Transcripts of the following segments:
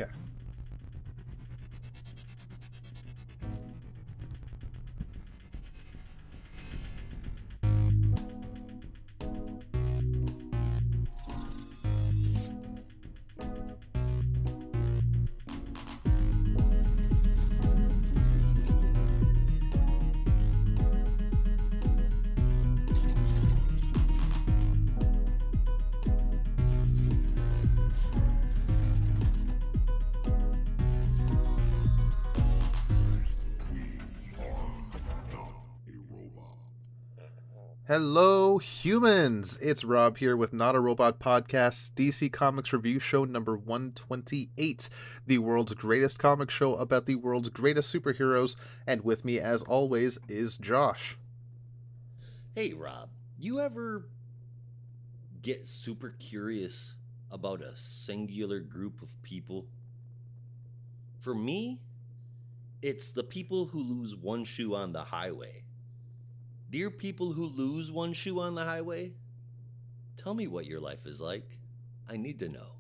Okay. Hello, humans! It's Rob here with Not a Robot Podcast's DC Comics Review Show number 128, the world's greatest comic show about the world's greatest superheroes, and with me, as always, is Josh. Hey, Rob, you ever get super curious about a singular group of people? For me, it's the people who lose one shoe on the highway. Dear people who lose one shoe on the highway, tell me what your life is like. I need to know.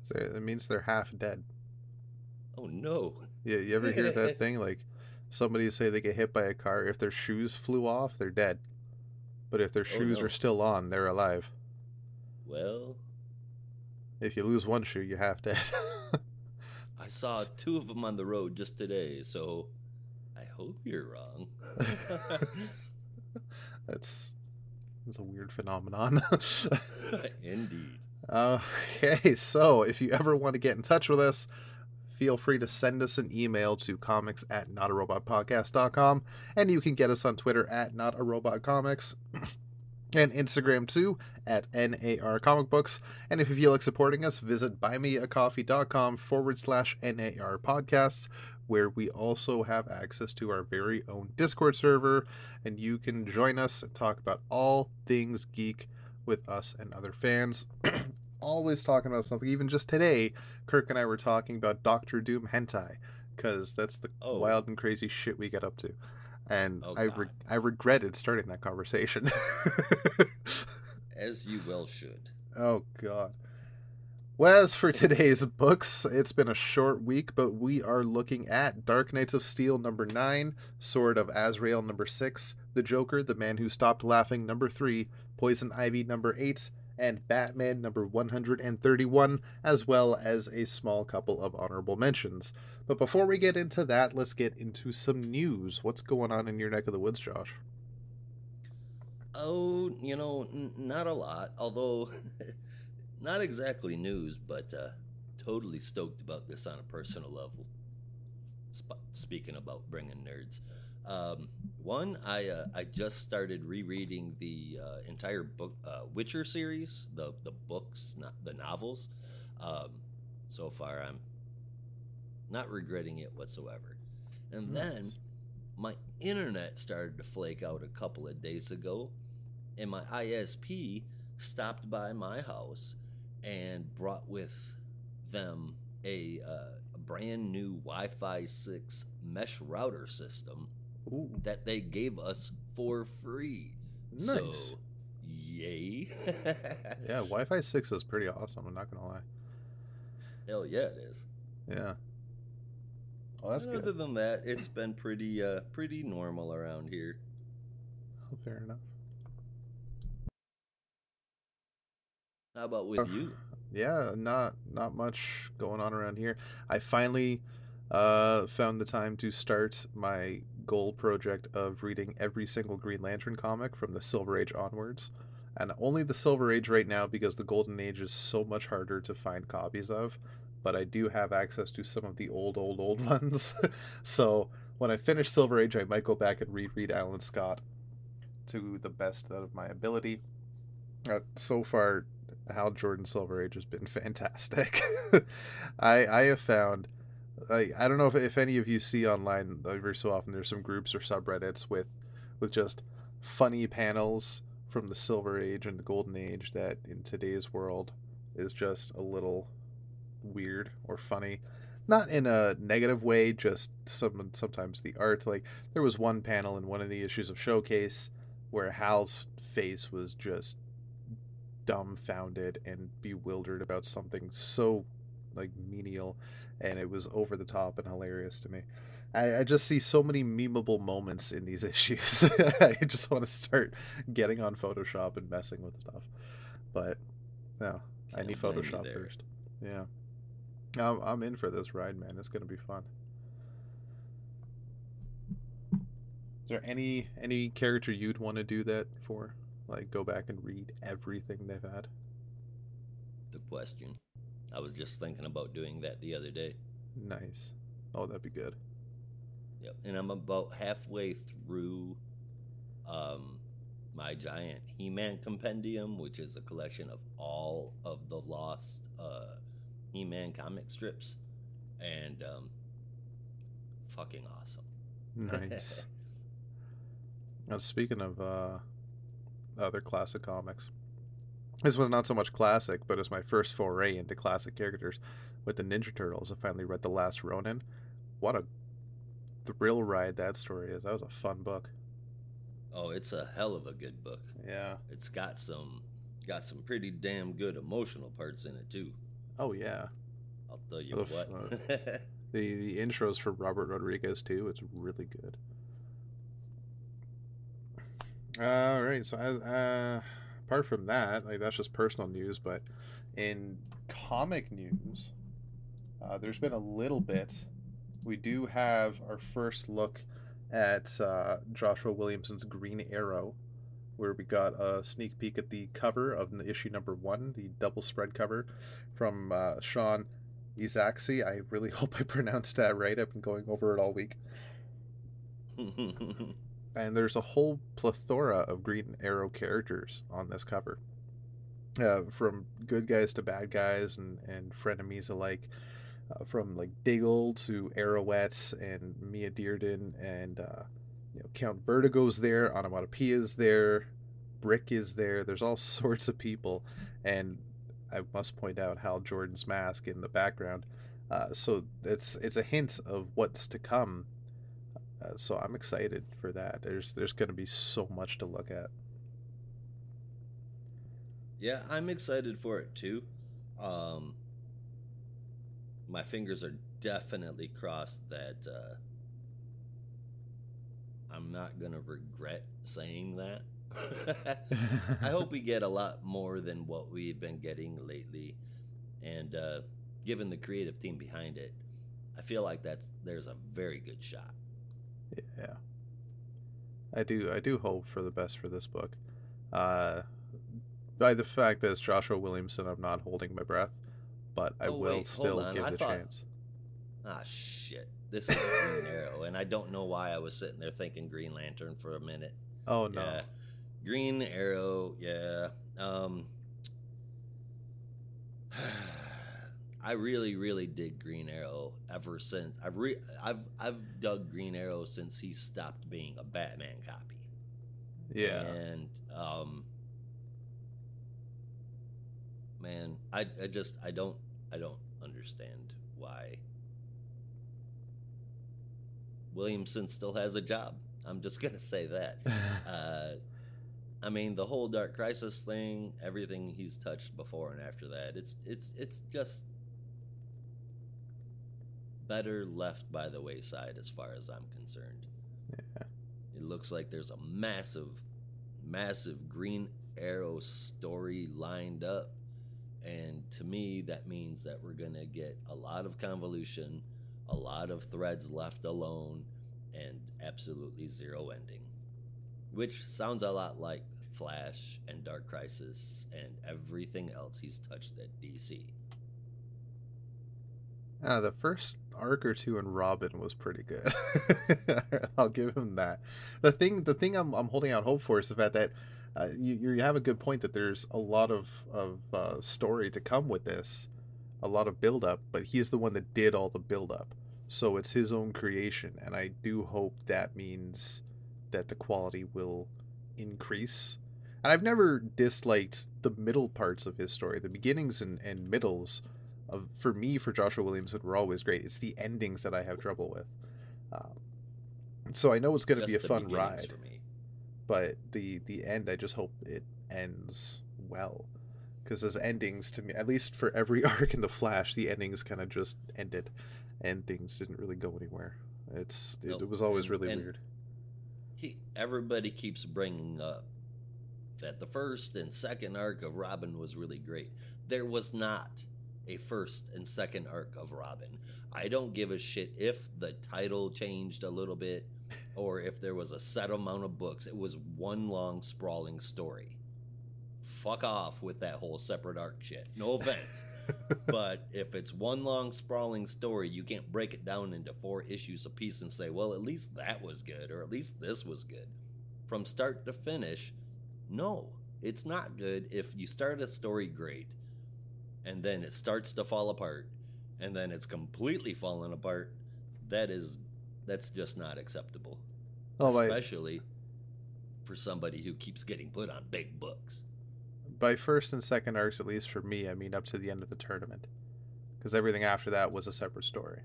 So it means they're half dead. Oh, no. Yeah, you ever hear that thing? Like, somebody say they get hit by a car, if their shoes flew off, they're dead. But if their shoes no. are still on, they're alive. Well, if you lose one shoe, you're half dead. I saw 2 of them on the road just today, so I hope you're wrong. That's a weird phenomenon. Indeed. Okay, so if you ever want to get in touch with us, feel free to send us an email to comics@notarobotpodcast.com, and you can get us on Twitter at notarobotcomics, and Instagram too, at NAR Comic Books. And if you feel like supporting us, visit buymeacoffee.com/NAR Podcasts, where we also have access to our very own Discord server, and you can join us and talk about all things geek with us and other fans. Always talking about something. Even just today, Kirk and I were talking about Doctor Doom hentai, because that's the wild and crazy shit we get up to. And I regretted starting that conversation. As you well should. Oh, God. Well, as for today's books, it's been a short week, but we are looking at Dark Knights of Steel number 9, Sword of Azrael number 6, The Joker, The Man Who Stopped Laughing number 3, Poison Ivy number 8, and Batman number 131, as well as a small couple of honorable mentions. But before we get into that, let's get into some news. What's going on in your neck of the woods, Josh? Oh, not a lot, although not exactly news, but totally stoked about this on a personal level. Speaking about bringing nerds. One, I just started rereading the entire book Witcher series, the books, not the novels. So far, I'm not regretting it whatsoever. And then my internet started to flake out a couple of days ago, and my ISP stopped by my house and brought with them a brand new Wi-Fi 6 mesh router system. Ooh. That they gave us for free. Nice. So, yay. Yeah, Wi-Fi 6 is pretty awesome, I'm not going to lie. Hell yeah, it is. Yeah. Well, that's good. Other than that, it's been pretty normal around here. Oh, fair enough. How about with you? Yeah, not much going on around here. I finally found the time to start my goal project of reading every single Green Lantern comic from the Silver Age onwards. And only the Silver Age right now, because the Golden Age is so much harder to find copies of. But I do have access to some of the old ones. So when I finish Silver Age, I might go back and reread Alan Scott to the best of my ability. So far, Hal Jordan Silver Age has been fantastic. I have found... I don't know if any of you see online, every so often there's some groups or subreddits with just funny panels from the Silver Age and the Golden Age that in today's world is just a little weird or funny. Not in a negative way, just sometimes the art. Like, there was one panel in one of the issues of Showcase where Hal's face was just dumbfounded and bewildered about something so like menial, and it was over the top and hilarious to me. I just see so many memeable moments in these issues. I just want to start getting on Photoshop and messing with stuff. But no, I need Can't blame you Photoshop there. first. Yeah, I'm in for this ride, man. It's gonna be fun. Is there any character you'd want to do that for? Like go back and read everything they've had? The question. I was just thinking about doing that the other day. Nice. Oh, that'd be good. Yep. And I'm about halfway through um, my giant He-Man compendium, which is a collection of all of the lost He-Man comic strips, and fucking awesome. Nice. Now, speaking of other classic comics, this was not so much classic, but it's my first foray into classic characters. With the Ninja Turtles, I finally read The Last Ronin. What a thrill ride that story is. That was a fun book. Oh, it's a hell of a good book. Yeah. It's got some pretty damn good emotional parts in it too. Oh yeah. I'll tell you The what. the intros for Robert Rodriguez too. It's really good. All right. So apart from that, like that's just personal news. But in comic news, there's been a little bit. We do have our first look at Joshua Williamson's Green Arrow, where we got a sneak peek at the cover of the issue number 1, the double spread cover from Sean Izaakse. I really hope I pronounced that right. I've been going over it all week. And there's a whole plethora of Green Arrow characters on this cover, from good guys to bad guys and frenemies alike. From like Diggle to Arrowette's and Mia Dearden and Count Vertigo's there, Onomatopoeia's there, Brick is there. There's all sorts of people, and I must point out Hal Jordan's mask in the background. So it's a hint of what's to come. So I'm excited for that. There's going to be so much to look at. Yeah, I'm excited for it too. Um, my fingers are definitely crossed that I'm not gonna regret saying that. I hope we get a lot more than what we've been getting lately, and given the creative team behind it, I feel like there's a very good shot. Yeah, I do hope for the best for this book. Uh, by the fact that it's Joshua Williamson, I'm not holding my breath, but I Oh will wait, hold still on. give I the thought, chance. ah shit, this is Green Arrow, and I don't know why I was sitting there thinking Green Lantern for a minute. Oh Yeah, no. Green Arrow. Yeah. Um, I really, really dig Green Arrow ever since I've dug Green Arrow since he stopped being a Batman copy, Yeah. and man, I just I don't understand why Williamson still has a job. I'm just gonna say that. Uh, I mean, the whole Dark Crisis thing, everything he's touched before and after that, it's just better left by the wayside as far as I'm concerned. Yeah. It looks like there's a massive, massive Green Arrow story lined up. And to me, that means that we're going to get a lot of convolution, a lot of threads left alone, and absolutely zero ending. Which sounds a lot like Flash and Dark Crisis and everything else he's touched at DC. The first arc or two in Robin was pretty good. I'll give him that. The thing I'm holding out hope for is the fact that you have a good point that there's a lot of story to come with this, a lot of build up, but he's the one that did all the build up, so it's his own creation, and I do hope that means that the quality will increase. And I've never disliked the middle parts of his story. The beginnings and middles of for me for Joshua Williamson were always great. It's the endings that I have trouble with. Um, so I know it's going to be a Just the fun beginnings ride, for me. but the end I just hope it ends well. because his endings to me, at least for every arc in the Flash, the endings kind of just ended, and things didn't really go anywhere. Nope. It was always really And weird. everybody keeps bringing up that the first and second arc of Robin was really great. There was not a first and second arc of Robin. I don't give a shit if the title changed a little bit or if there was a set amount of books. It was one long sprawling story. Fuck off with that whole separate arc shit. No offense. But if it's one long sprawling story, you can't break it down into 4 issues apiece and say, well, at least that was good, or at least this was good. From start to finish, no, it's not good if you start a story great and then it starts to fall apart and then it's completely fallen apart. That's just not acceptable. Oh, Especially for somebody who keeps getting put on big books. by first and second arcs, at least for me, I mean up to the end of the tournament, because everything after that was a separate story.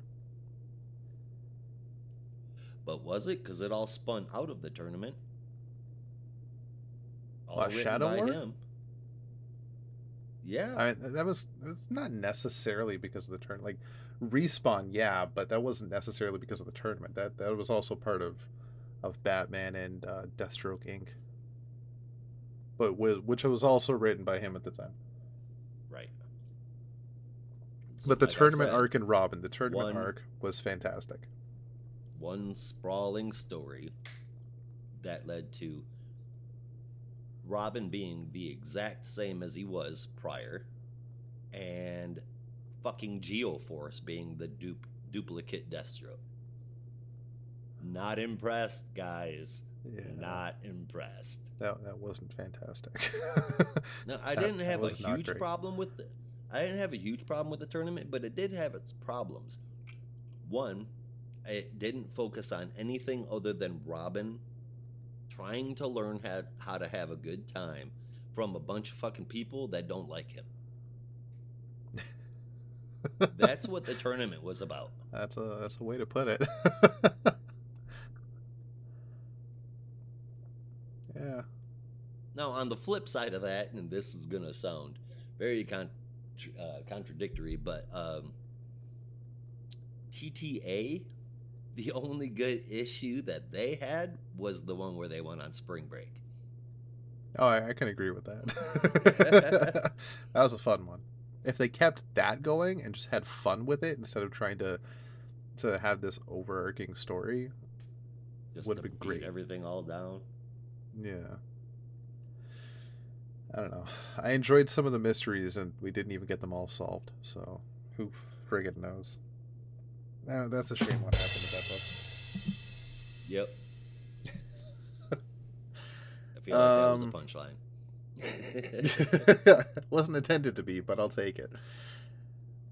But was it? Because it all spun out of the tournament. All written Shadow by War? him. Yeah. I mean, it's not necessarily because of the tournament. Like Respawn, yeah, but that wasn't necessarily because of the tournament. That was also part of Batman and Deathstroke Inc. But which was also written by him at the time. Right. So, But the like I tournament said, arc in Robin, the tournament one arc was fantastic. one sprawling story that led to Robin being the exact same as he was prior, and fucking Geoforce being the duplicate Deathstroke. Not impressed, guys. Yeah, Not impressed. that wasn't fantastic. Now, I That- didn't that have a was not huge great. problem with it. I didn't have a huge problem with the tournament, but it did have its problems. One, it didn't focus on anything other than Robin trying to learn how to have a good time from a bunch of fucking people that don't like him. That's what the tournament was about. That's a way to put it. Yeah. Now, on the flip side of that, and this is going to sound very contradictory, but TTA, the only good issue that they had was the one where they went on spring break. Oh, I can agree with that. That was a fun one. If they kept that going and just had fun with it instead of trying to have this overarching story, Just would to have been beat great. everything all down. Yeah. I don't know. I enjoyed some of the mysteries, and we didn't even get them all solved. So, who friggin' knows? That's a shame what happened to that Yep. I feel like that was a punchline. book. Wasn't intended to be, but I'll take it.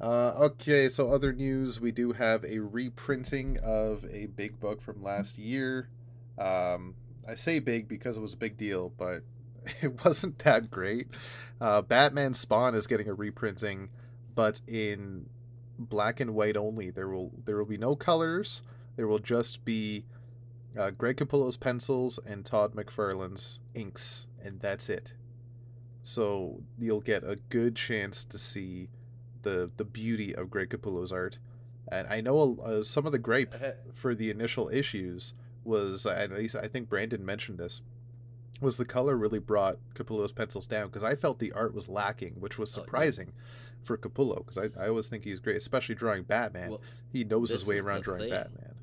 Okay, so other news. We do have a reprinting of a big book from last year. I say big because it was a big deal, but it wasn't that great. Batman Spawn is getting a reprinting, but in black and white only. There will be no colors. There will just be Greg Capullo's pencils and Todd McFarlane's inks, and that's it. So you'll get a good chance to see the beauty of Greg Capullo's art. And I know some of the gripe for the initial issues was, at least I think Brandon mentioned this, was the color really brought Capullo's pencils down, because I felt the art was lacking, which was surprising for Capullo, because I always think he's great, especially drawing Batman. Well, he knows his this way is around the drawing thing. Batman.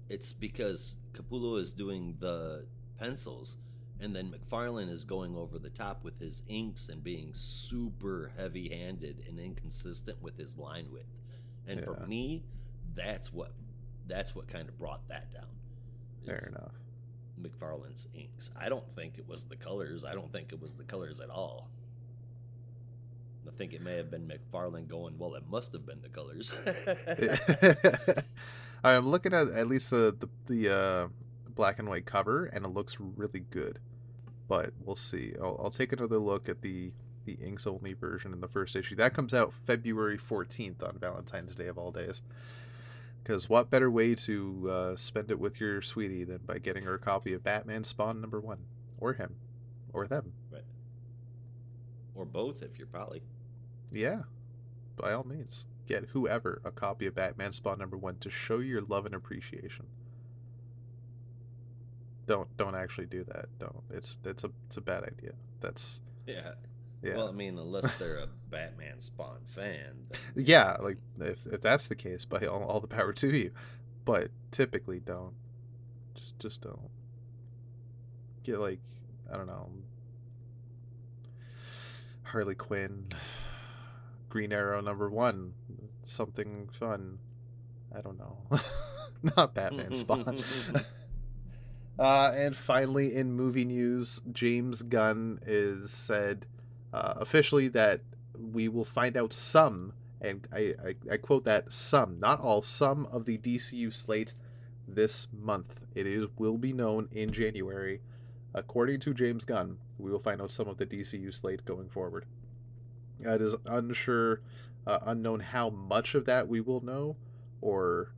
It's because Capullo is doing the pencils, and then McFarlane is going over the top with his inks and being super heavy-handed and inconsistent with his line width. And for Yeah. me, that's what kind of brought that down. Fair is enough. McFarlane's inks. I don't think it was the colors. I don't think it was the colors at all. I think it may have been McFarlane going, well, it must have been the colors. I'm looking at least the black and white cover, and it looks really good. But we'll see. I'll take another look at the inks only version in the first issue. That comes out February 14th on Valentine's Day of all days. Because what better way to spend it with your sweetie than by getting her a copy of Batman Spawn #1, or him, or them. Right. or both if you're Polly. Yeah, by all means, get whoever a copy of Batman Spawn #1 to show your love and appreciation. Don't actually do that. Don't. It's a bad idea. That's Yeah. yeah. Well, I mean, unless they're a Batman Spawn fan, then yeah. Yeah, like if that's the case, by all the power to you. But typically don't. Just don't. Get like, I don't know, Harley Quinn, Green Arrow #1, something fun. I don't know. Not Batman Spawn. And finally, in movie news, James Gunn is said officially that we will find out some, and I quote that, some, not all, some of the DCU slate this month. Will be known in January. According to James Gunn, we will find out some of the DCU slate going forward. It is unknown how much of that we will know, or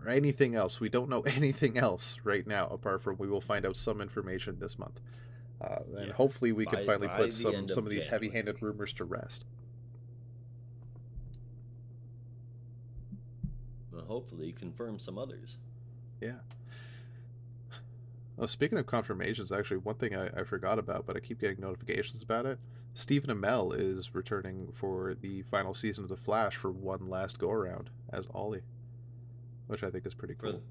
anything else. We don't know anything else right now, apart from we will find out some information this month, and Yeah. hopefully we can finally By put the end some of of these heavy-handed January. rumors to rest. Well, hopefully confirm some others. Yeah. Well, speaking of confirmations, actually, one thing I forgot about, but I keep getting notifications about it. Stephen Amell is returning for the final season of The Flash for one last go around as Ollie, which I think is pretty For cool.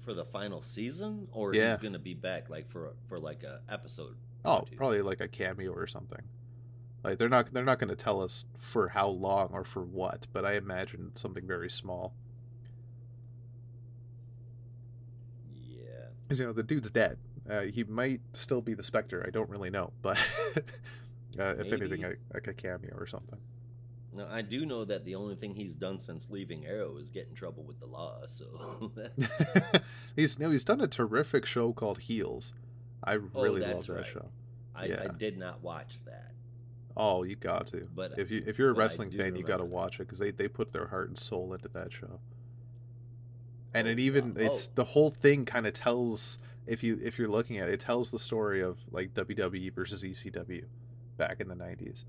for the final season, or he's Yeah. going to be back like for like a episode or Oh, two. probably like a cameo or something. Like they're not going to tell us for how long or for what, but I imagine something very small. Yeah. Because the dude's dead. He might still be the Spectre. I don't really know, but if anything, Maybe. like a cameo or something. Now, I do know that the only thing he's done since leaving Arrow is get in trouble with the law. So, He's done a terrific show called Heels. I oh, really love that's that right. show. I Yeah. did not watch that, Oh, you got to. but If you're a I wrestling do fan, you got to remember that. watch it because they put their heart and soul into that show. And Oh it wow. even it's Oh, the whole thing kind of tells, if you're looking at it, it tells the story of like WWE versus ECW back in the 90s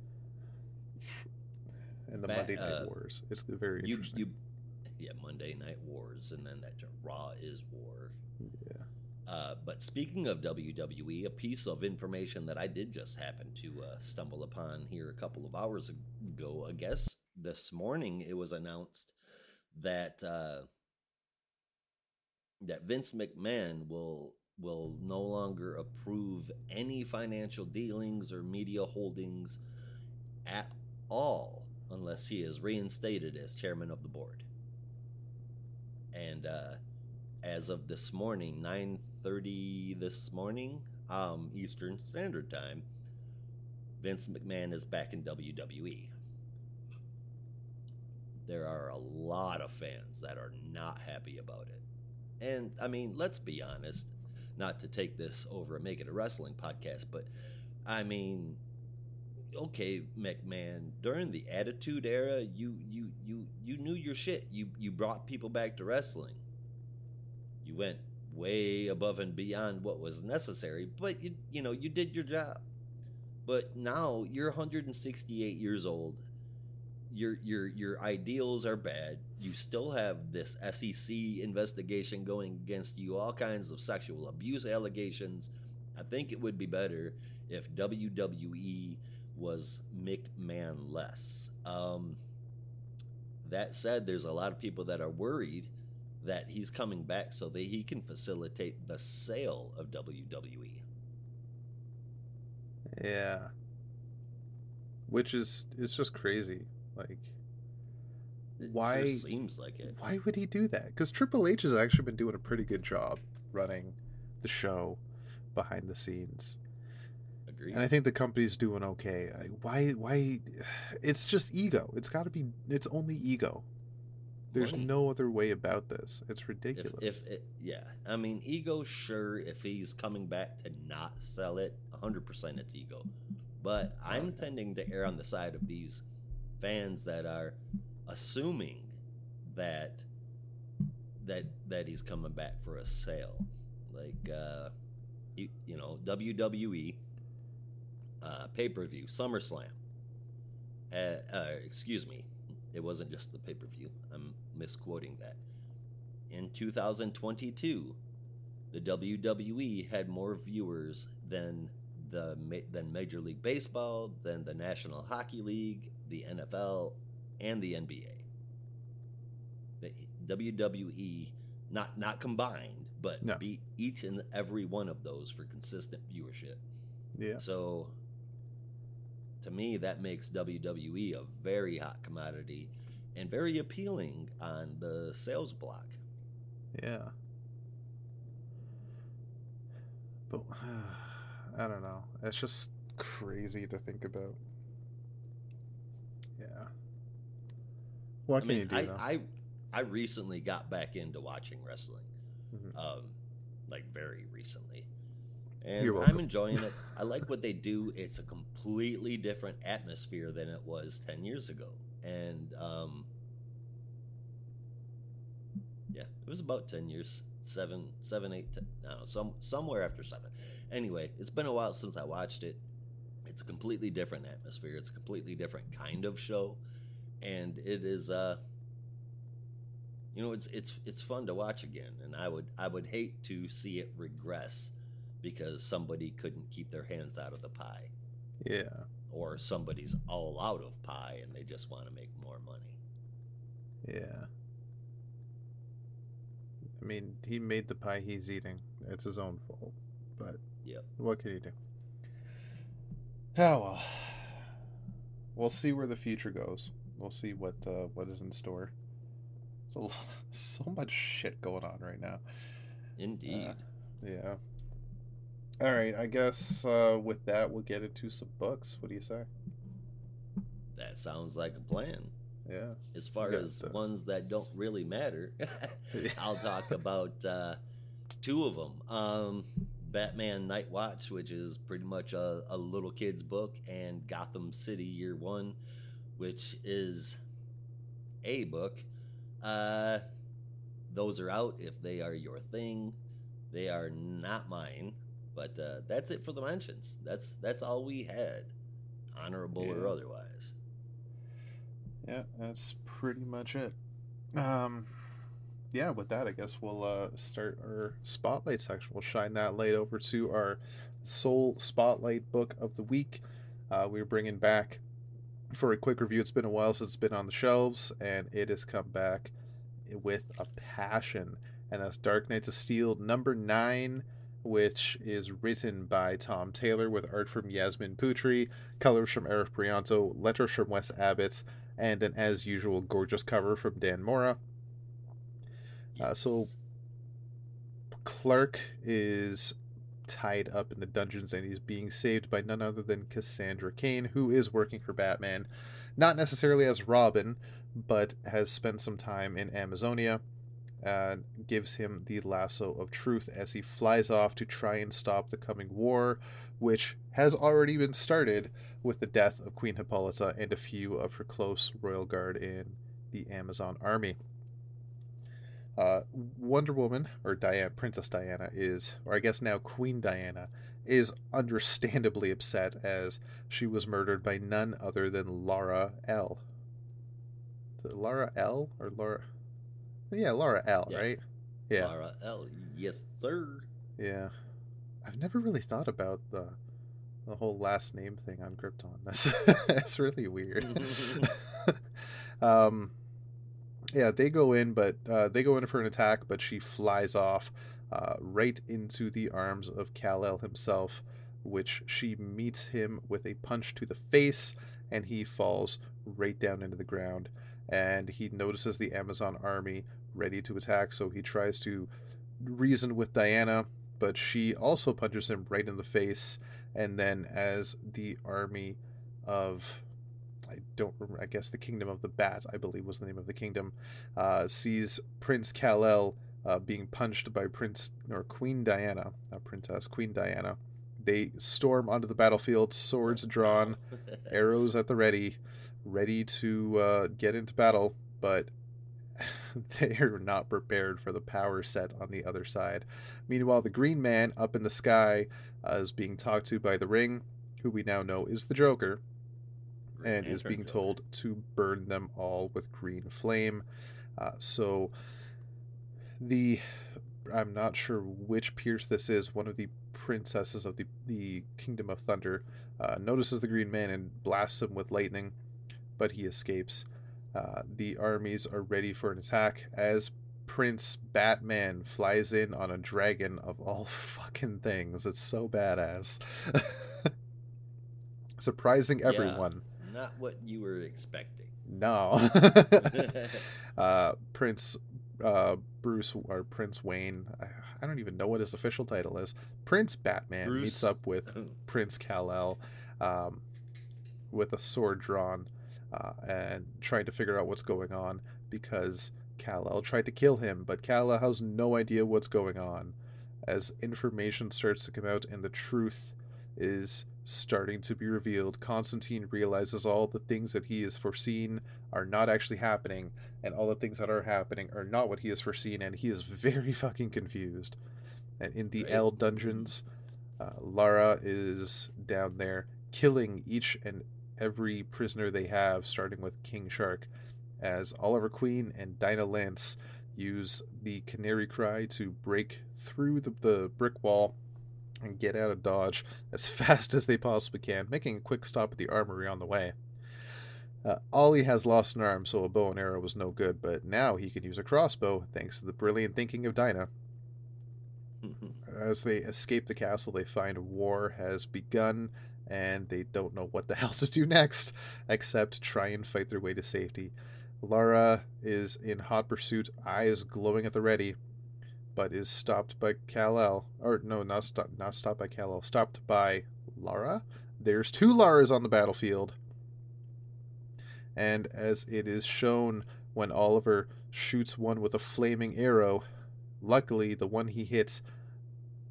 and the bat. Monday Night Wars. It's very You interesting. you, yeah. Monday Night Wars, and then that Raw is War. Yeah. But speaking of WWE, a piece of information that I did just happen to stumble upon here a couple of hours ago, I guess this morning it was announced that that Vince McMahon will no longer approve any financial dealings or media holdings at all unless he is reinstated as chairman of the board. And as of this morning, 9:30 this morning, Eastern Standard Time, Vince McMahon is back in WWE. There are a lot of fans that are not happy about it. And I mean, let's be honest, not to take this over and make it a wrestling podcast, but I mean, okay, McMahon, during the Attitude Era, you knew your shit. You brought people back to wrestling. You went way above and beyond what was necessary, but you did your job. But now you're 168 years old. Your ideals are bad. You still have this SEC investigation going against you, all kinds of sexual abuse allegations. I think it would be better if WWE was McMahon less. That said, there's a lot of people that are worried that he's coming back so that he can facilitate the sale of WWE. Yeah. Which is just crazy. Like, It sure why seems like it. why would he do that? Because Triple H has actually been doing a pretty good job running the show behind the scenes, and Agreed. I think the company's doing okay. Why? It's just ego. It's got to be. It's only ego. There's Money. no other way about this. It's If ridiculous. it, yeah, I mean, ego. Sure, if he's coming back to not sell it, 100% it's ego. But Oh I'm yeah. tending to err on the side of these fans that are assuming that that he's coming back for a sale. Like, WWE pay-per-view, SummerSlam. Excuse me, it wasn't just the pay-per-view. I'm misquoting that. In 2022, the WWE had more viewers than Major League Baseball, than the National Hockey League, the NFL, and the NBA. The WWE, not combined, but No. beat each and every one of those for consistent viewership. Yeah. So to me, that makes WWE a very hot commodity and very appealing on the sales block. Yeah. But I don't know. It's just crazy to think about. Yeah. What I can mean, you do though? I recently got back into watching wrestling, Mhm. like very recently, You're and I'm welcome. enjoying it. I like what they do. It's a completely different atmosphere than it was 10 years ago, and yeah, it was about 10 years, seven, 8, 10, no, somewhere after 7. Anyway, it's been a while since I watched it. It's a completely different atmosphere. It's a completely different kind of show, and it is it's fun to watch again, and I would hate to see it regress because somebody couldn't keep their hands out of the pie, Yeah. or somebody's all out of pie and they just want to make more money. Yeah. I mean, he made the pie he's eating. It's his own fault. But Yep. what can he do? Oh well. We'll see where the future goes. We'll see what is in store. So so much shit going on right now. Uh, Indeed. yeah. All right. I guess with that we'll get into some books. What do you say? That sounds like a plan. Yeah. As We far got as ones that don't really matter, I'll talk about two of them. Batman Night Watch, which is pretty much a little kid's book, and Gotham City Year One, which is a book. Uh, those are out if they are your thing. They are not mine. But that's it for the mentions. That's all we had, honorable or yeah. otherwise. Yeah. That's pretty much it. Um. Yeah, with that, I guess we'll start our spotlight section. We'll shine that light over to our sole spotlight book of the week. We're bringing back for a quick review. It's been a while since it's been on the shelves, and it has come back with a passion. And that's Dark Knights of Steel #9, which is written by Tom Taylor with art from Yasmin Putri, colors from Eric Brianto, letters from Wes Abbott, and an as usual gorgeous cover from Dan Mora. So Yes. Clark is tied up in the dungeons and he's being saved by none other than Cassandra Cain, who is working for Batman, not necessarily as Robin, but has spent some time in Amazonia and gives him the lasso of truth as he flies off to try and stop the coming war, which has already been started with the death of Queen Hippolyta and a few of her close royal guard in the Amazon army. Wonder Woman, or Diana, Princess Diana, is, or I guess now Queen Diana, is understandably upset as she was murdered by none other than Laura L. Laura L? Or Laura? Yeah, Laura L, Yeah. right? Yeah, Laura L. Yes, sir. yeah. I've never really thought about the whole last name thing on Krypton. That's really weird. um, yeah, they go in, but they go in for an attack, but she flies off right into the arms of Kal-El himself, which she meets him with a punch to the face, and he falls right down into the ground. And he notices the Amazon army ready to attack, so he tries to reason with Diana, but she also punches him right in the face. And then, as the army of I don't remember. I guess the Kingdom of the Bat, I believe, was the name of the kingdom. Sees Prince Kal-El being punched by Prince or Queen Diana, not Princess Queen Diana. They storm onto the battlefield, swords Wow. drawn, arrows at the ready, ready to get into battle. But they are not prepared for the power set on the other side. Meanwhile, the Green Man up in the sky is being talked to by the Ring, who we now know is the Joker, Green and is Lantern being Joker. told to burn them all with green flame. So the I'm not sure which Pierce this is. One of the princesses of the Kingdom of Thunder notices the Green Man and blasts him with lightning, but he escapes. The armies are ready for an attack as Prince Batman flies in on a dragon of all fucking things. It's so badass. Surprising Yeah, everyone. not what you were expecting. No. Prince Bruce or Prince Wayne, I don't even know what his official title is. Prince Batman meets Bruce. up with Prince Kal-El um, with a sword drawn and trying to figure out what's going on because Kal-El tried to kill him, but Kal-El has no idea what's going on. As information starts to come out and the truth is starting to be revealed, Constantine realizes all the things that he has foreseen are not actually happening, and all the things that are happening are not what he has foreseen, and he is very fucking confused. And in the Right? L dungeons, Lara is down there killing each and every prisoner they have, starting with King Shark, as Oliver Queen and Dinah Lance use the Canary Cry to break through the brick wall and get out of Dodge as fast as they possibly can, making a quick stop at the armory on the way. Ollie has lost an arm, so a bow and arrow was no good, but now he can use a crossbow thanks to the brilliant thinking of Dinah. As they escape the castle, they find war has begun and they don't know what the hell to do next except try and fight their way to safety. Lara is in hot pursuit, eyes glowing at the ready, but is stopped by Kal-El. Or no, not stopped by Kal-El, stopped by Lara. There's two Laras on the battlefield, and as it is shown when Oliver shoots one with a flaming arrow, luckily the one he hits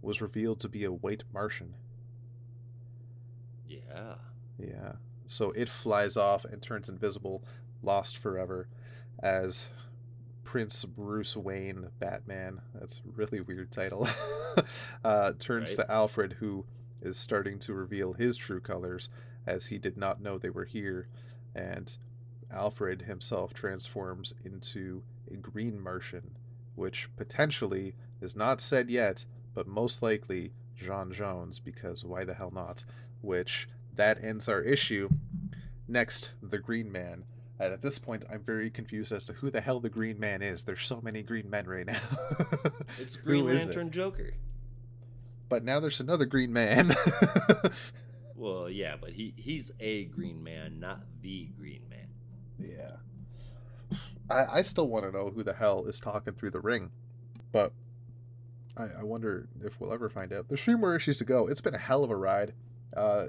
was revealed to be a white Martian. Yeah. Yeah. So it flies off and turns invisible, lost forever, as Prince Bruce Wayne Batman, that's a really weird title, turns Right? to Alfred, who is starting to reveal his true colors, as he did not know they were here. And Alfred himself transforms into a green Martian, which potentially is not said yet, but most likely John Jones, because why the hell not? Which that ends our issue. Next, the Green Man. At this point, I'm very confused as to who the hell the Green Man is. There's so many Green Men right now. It's Green Who is it? Lantern Joker. But now there's another Green Man. Well, yeah, but he's a Green Man, not the Green Man. Yeah. I still want to know who the hell is talking through the ring. But I wonder if we'll ever find out. There's 3 more issues to go. It's been a hell of a ride. Uh,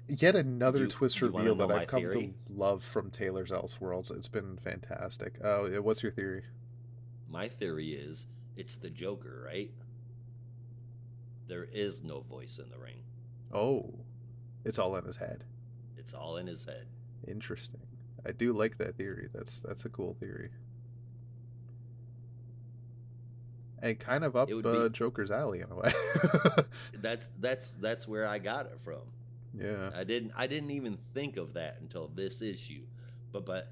Yet another twist You want to reveal know that my I've come theory? to love from Taylor's Elseworlds. It's been fantastic. What's your theory? My theory is it's the Joker, right? There is no voice in the ring. Oh, it's all in his head. It's all in his head. Interesting. I do like that theory. That's a cool theory. And kind of up It would be Joker's alley in a way. that's where I got it from. Yeah. I didn't even think of that until this issue. But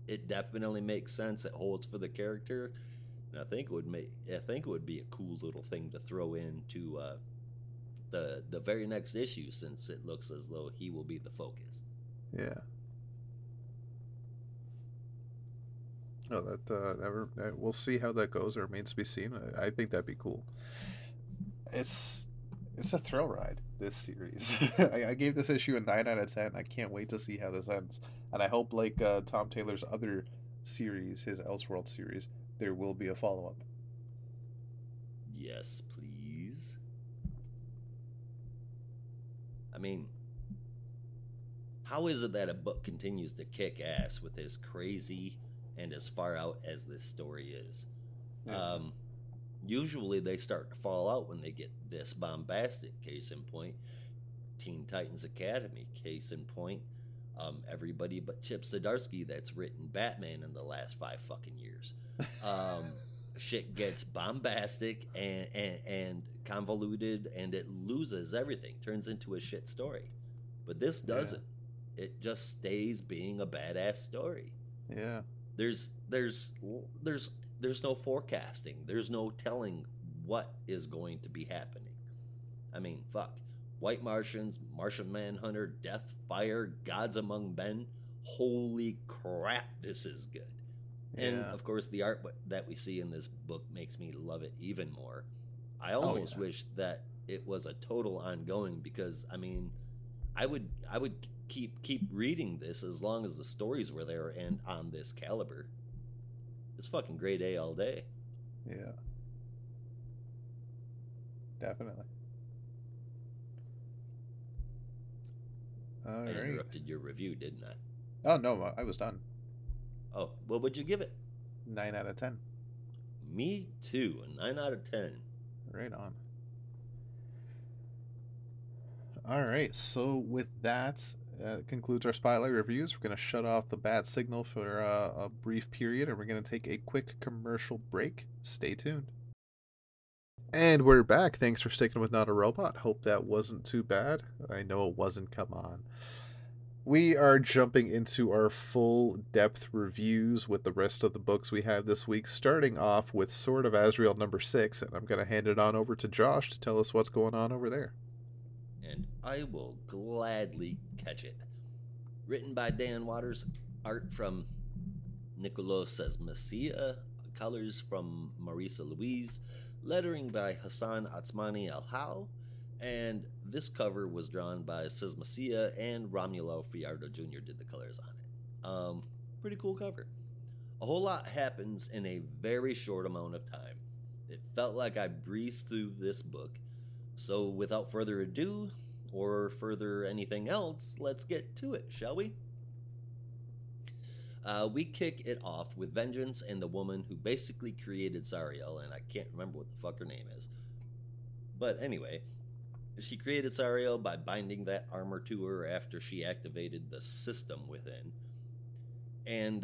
it definitely makes sense. It holds for the character. And I think it would be a cool little thing to throw into the very next issue, since it looks as though he will be the focus. Yeah. Oh, we'll see how that goes. It remains to be seen. I think that'd be cool. It's it's a thrill ride. This series. I gave this issue a 9 out of 10. I can't wait to see how this ends, and I hope, like Tom Taylor's other series, his Elseworld series, there will be a follow up. Yes, please. I mean, how is it that a book continues to kick ass with as crazy and as far out as this story is? Yeah. Usually they start to fall out when they get this bombastic. Case in point, Teen Titans Academy. Case in point, everybody but Chip Zdarsky that's written Batman in the last 5 fucking years. Um, shit gets bombastic and convoluted, and it loses everything, turns into a shit story. But this Yeah. doesn't. It just stays being a badass story. Yeah. There's there's there's there's no forecasting. There's no telling what is going to be happening. I mean, fuck. White Martians, Martian Manhunter, Death, Fire, Gods Among Men. Holy crap, this is good. And Yeah. of course, the art that we see in this book makes me love it even more. I Oh almost yeah. wish that it was a total ongoing because I mean, I would keep reading this as long as the stories were there and on this caliber. It's fucking grade A all day. Yeah. Definitely. All I right. interrupted your review, didn't I? Oh no, I was done. Oh, what would you give it? 9 out of 10. Me too, a 9 out of 10. Right on. All right. So with that, concludes our spotlight reviews. We're going to shut off the bat signal for a brief period, and we're going to take a quick commercial break. Stay tuned. And we're back. Thanks for sticking with Not a Robot. Hope that wasn't too bad. I know it wasn't. Come on. We are jumping into our full depth reviews with the rest of the books we have this week, starting off with Sword of Azrael #6, and I'm going to hand it on over to Josh to tell us what's going on over there. And I will gladly catch it. Written by Dan Waters, art from Nicolas Messia, colors from Marisa Louise, lettering by Hassan Atsmani Al How, and this cover was drawn by Sismacia and Romulo Fiardo Jr. did the colors on it. Pretty cool cover. A whole lot happens in a very short amount of time. It felt like I breezed through this book. So without further ado, or further anything else, let's get to it, shall we? We kick it off with Vengeance and the woman who basically created Sariel, and I can't remember what the fuck her name is. But anyway, she created Sariel by binding that armor to her after she activated the system within. And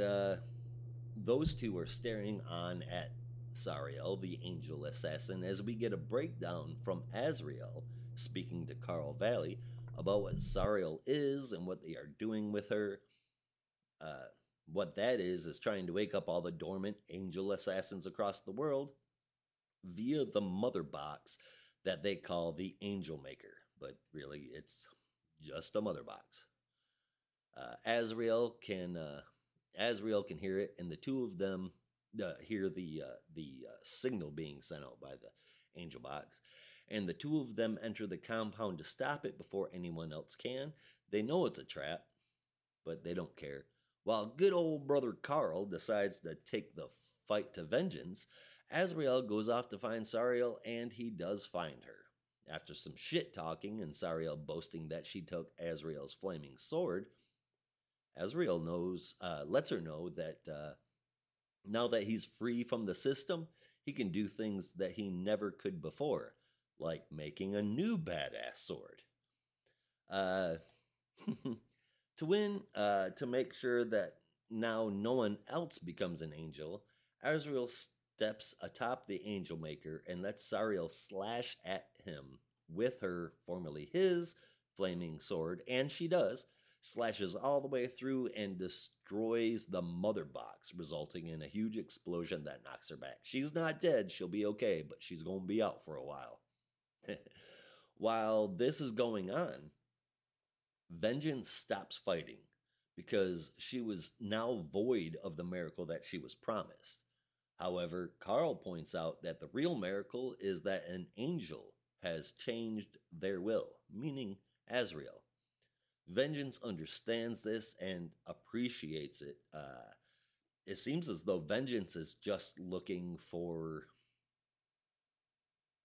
those two are staring on at Sariel, the angel assassin, as we get a breakdown from Azrael speaking to Carl Valley about what Sariel is and what they are doing with her. What that is trying to wake up all the dormant angel assassins across the world via the mother box that they call the Angel Maker. But really, it's just a mother box. Azrael can hear it, and the two of them hear the signal being sent out by the Angel Box, and the two of them enter the compound to stop it before anyone else can. They know it's a trap, but they don't care. While good old brother Carl decides to take the fight to Vengeance, Azrael goes off to find Sariel, and he does find her. After some shit talking and Sariel boasting that she took Azrael's flaming sword, Azrael lets her know that now that he's free from the system, he can do things that he never could before, like making a new badass sword. Uh, to make sure that now no one else becomes an angel, Azrael steps atop the Angel Maker and lets Sariel slash at him with her, formerly his, flaming sword, and she does, slashes all the way through and destroys the mother box, resulting in a huge explosion that knocks her back. She's not dead, she'll be okay, but she's going to be out for a while. While this is going on, Vengeance stops fighting because she was now void of the miracle that she was promised. However, Carl points out that the real miracle is that an angel has changed their will, meaning Azrael. Vengeance understands this and appreciates it. It seems as though Vengeance is just looking for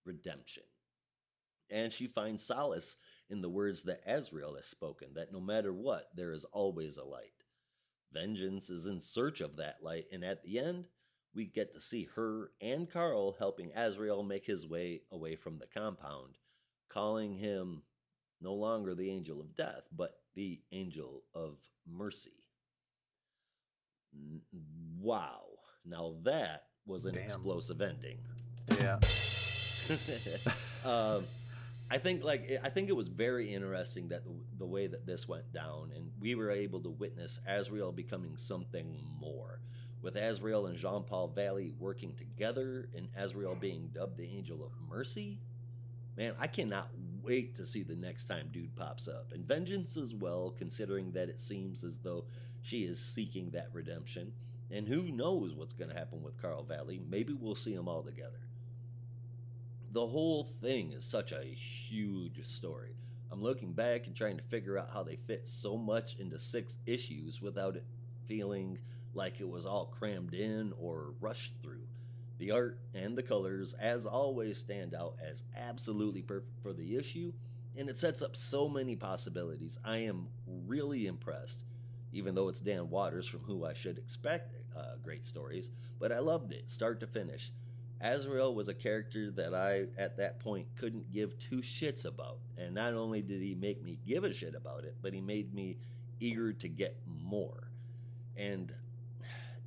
redemption. And she finds solace in the words that Azrael has spoken, that no matter what, there is always a light. Vengeance is in search of that light, and at the end, we get to see her and Carl helping Azrael make his way away from the compound, calling him no longer the angel of death, but the angel of mercy. Wow. Now that was an Damn. explosive ending. Yeah. um, I think it was very interesting that the way that this went down, and we were able to witness Azrael becoming something more, with Azrael and Jean Paul Valley working together, and Azrael being dubbed the Angel of Mercy. Man, I cannot wait to see the next time dude pops up, and Vengeance as well, considering that it seems as though she is seeking that redemption. And who knows what's going to happen with Carl Valley? Maybe we'll see them all together. The whole thing is such a huge story. I'm looking back and trying to figure out how they fit so much into 6 issues without it feeling like it was all crammed in or rushed through. The art and the colors, as always, stand out as absolutely perfect for the issue, and it sets up so many possibilities. I am really impressed, even though it's Dan Waters, from who I should expect great stories, but I loved it, start to finish. Azrael was a character that I, at that point, couldn't give 2 shits about. And not only did he make me give a shit about it, but he made me eager to get more. And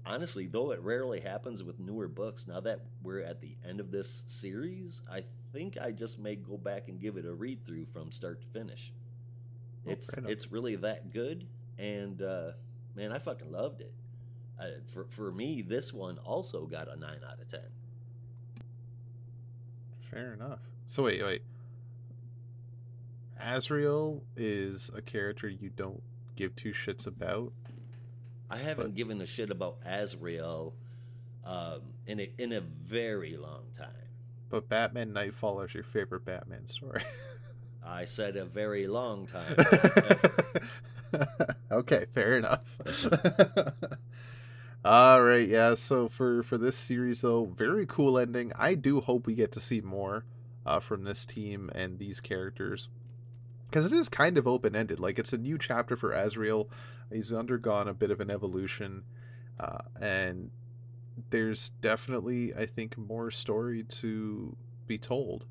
honestly, though it rarely happens with newer books, now that we're at the end of this series, I think I just may go back and give it a read through from start to finish. Oh, It's really that good, and man, I fucking loved it. For me, this one also got a 9 out of 10. fair enough. So wait. Azrael is a character you don't give 2 shits about, I but haven't given a shit about Azrael in a very long time. Batman Nightfall is your favorite Batman story. I said a very long time, not ever. Okay, fair enough. All right, yeah. So for this series though, very cool ending. I do hope we get to see more from this team and these characters because it is kind of open ended. Like it's a new chapter for Azrael. He's undergone a bit of an evolution, and there's definitely, I think, more story to be told.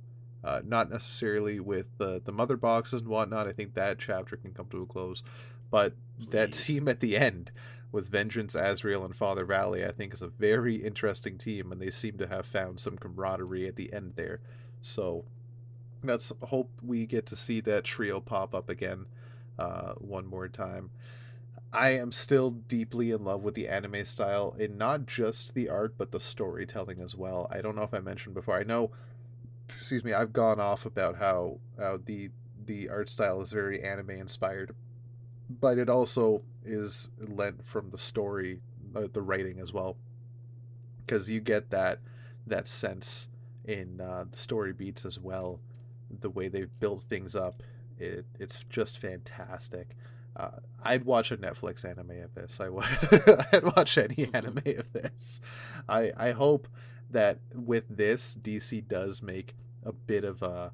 Not necessarily with the mother boxes and whatnot. I think that chapter can come to a close, but that Please. team at the end with Vengeance, Azrael, and Father Valley, I think, is a very interesting team, and they seem to have found some camaraderie at the end there. So let's hope we get to see that trio pop up again one more time. I am still deeply in love with the anime style, in not just the art but the storytelling as well. I don't know if I mentioned before. I know, excuse me, I've gone off about how the art style is very anime inspired, but it also is lent from the story, the writing as well, because you get that sense in the story beats as well. The way they've built things up, it's just fantastic. I'd watch a Netflix anime of this. I would. I'd watch any anime of this. I hope that with this, DC does make a bit of a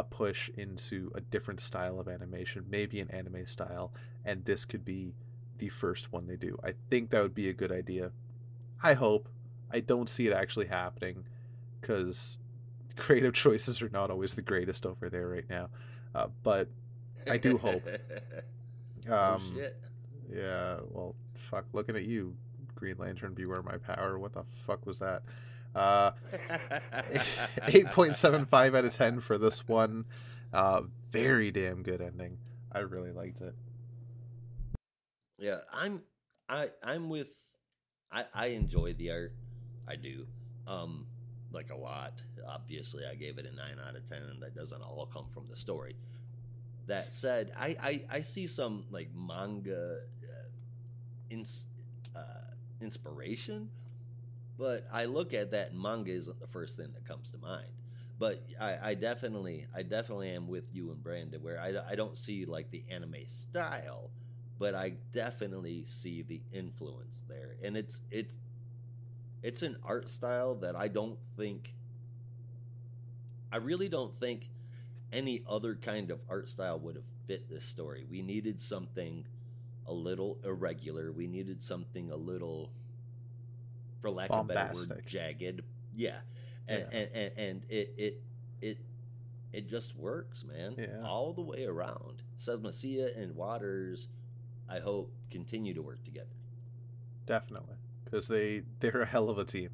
push into a different style of animation, maybe an anime style, and this could be the first one they do. I think that would be a good idea. I hope. I don't see it actually happening because creative choices are not always the greatest over there right now. But I do hope. Oh Um, shit. yeah, well, fuck, looking at you, Green Lantern, Beware My Power. What the fuck was that? Uh, 8.75 out of 10 for this one. Very damn good ending. I really liked it. Yeah, I'm with I enjoy the art. I do. Um like a lot. Obviously, I gave it a 9 out of 10 and that doesn't all come from the story. That said, I see some like manga ins, inspiration, but I look at that and manga isn't the first thing that comes to mind. But I definitely am with you and Brandon where I don't see like the anime style, but I definitely see the influence there, and it's an art style that I really don't think any other kind of art style would have fit this story. We needed something a little irregular. We needed something a little, for lack of a better word, Bombastic. jagged. Yeah, and Yeah, it it just works, man, yeah, all the way around. Sesmacia and Waters, I hope, continue to work together. definitely. Because they're a hell of a team.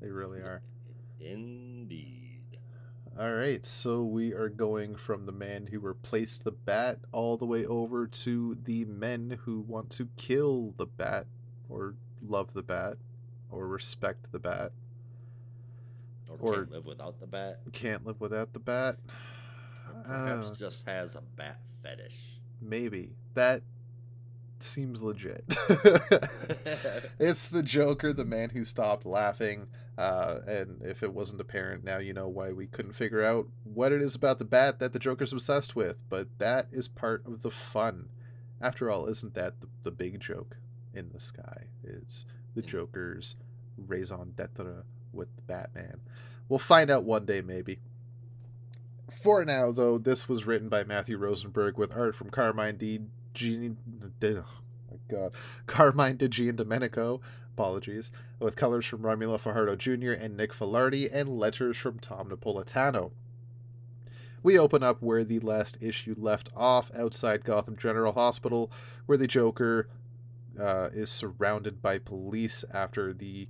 They really are. Indeed. All right, so we are going from the man who replaced the bat all the way over to the men who want to kill the bat, or love the bat, or respect the bat, Or or can't live without the bat. can't live without the bat. Or perhaps Uh, just has a bat fetish. Maybe. That seems legit. It's the Joker, the man who stopped laughing. And if it wasn't apparent, now you know why we couldn't figure out what it is about the bat that the Joker's obsessed with. But that is part of the fun. After all, isn't that the big joke in the sky? Is the Joker's raison d'etre with the Batman? We'll find out one day, maybe. For now, though, this was written by Matthew Rosenberg with art from Carmine oh my God, Carmine Di Giandomenico. Apologies. With colors from Romulo Fajardo Jr. and Nick Filardi, and letters from Tom Napolitano. We open up where the last issue left off, outside Gotham General Hospital, where the Joker is surrounded by police after the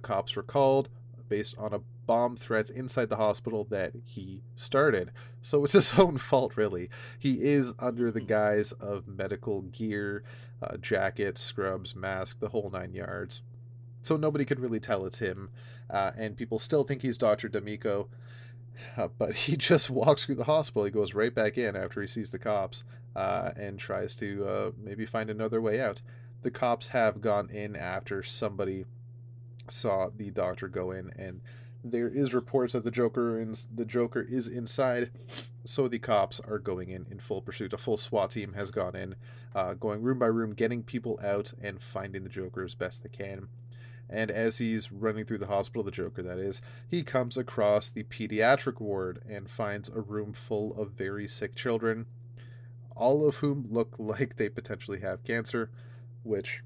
cops were called based on a bomb threats inside the hospital that he started. So it's his own fault, really. He is under the guise of medical gear, jacket, scrubs, mask, the whole 9 yards. So nobody could really tell it's him, and people still think he's Dr. D'Amico, but he just walks through the hospital. He goes right back in after he sees the cops, and tries to maybe find another way out. The cops have gone in after somebody saw the doctor go in, and there is reports that the Joker is inside, so the cops are going in full pursuit. A full SWAT team has gone in, going room by room, getting people out and finding the Joker as best they can. And as he's running through the hospital, the Joker that is, he comes across the pediatric ward and finds a room full of very sick children, all of whom look like they potentially have cancer, which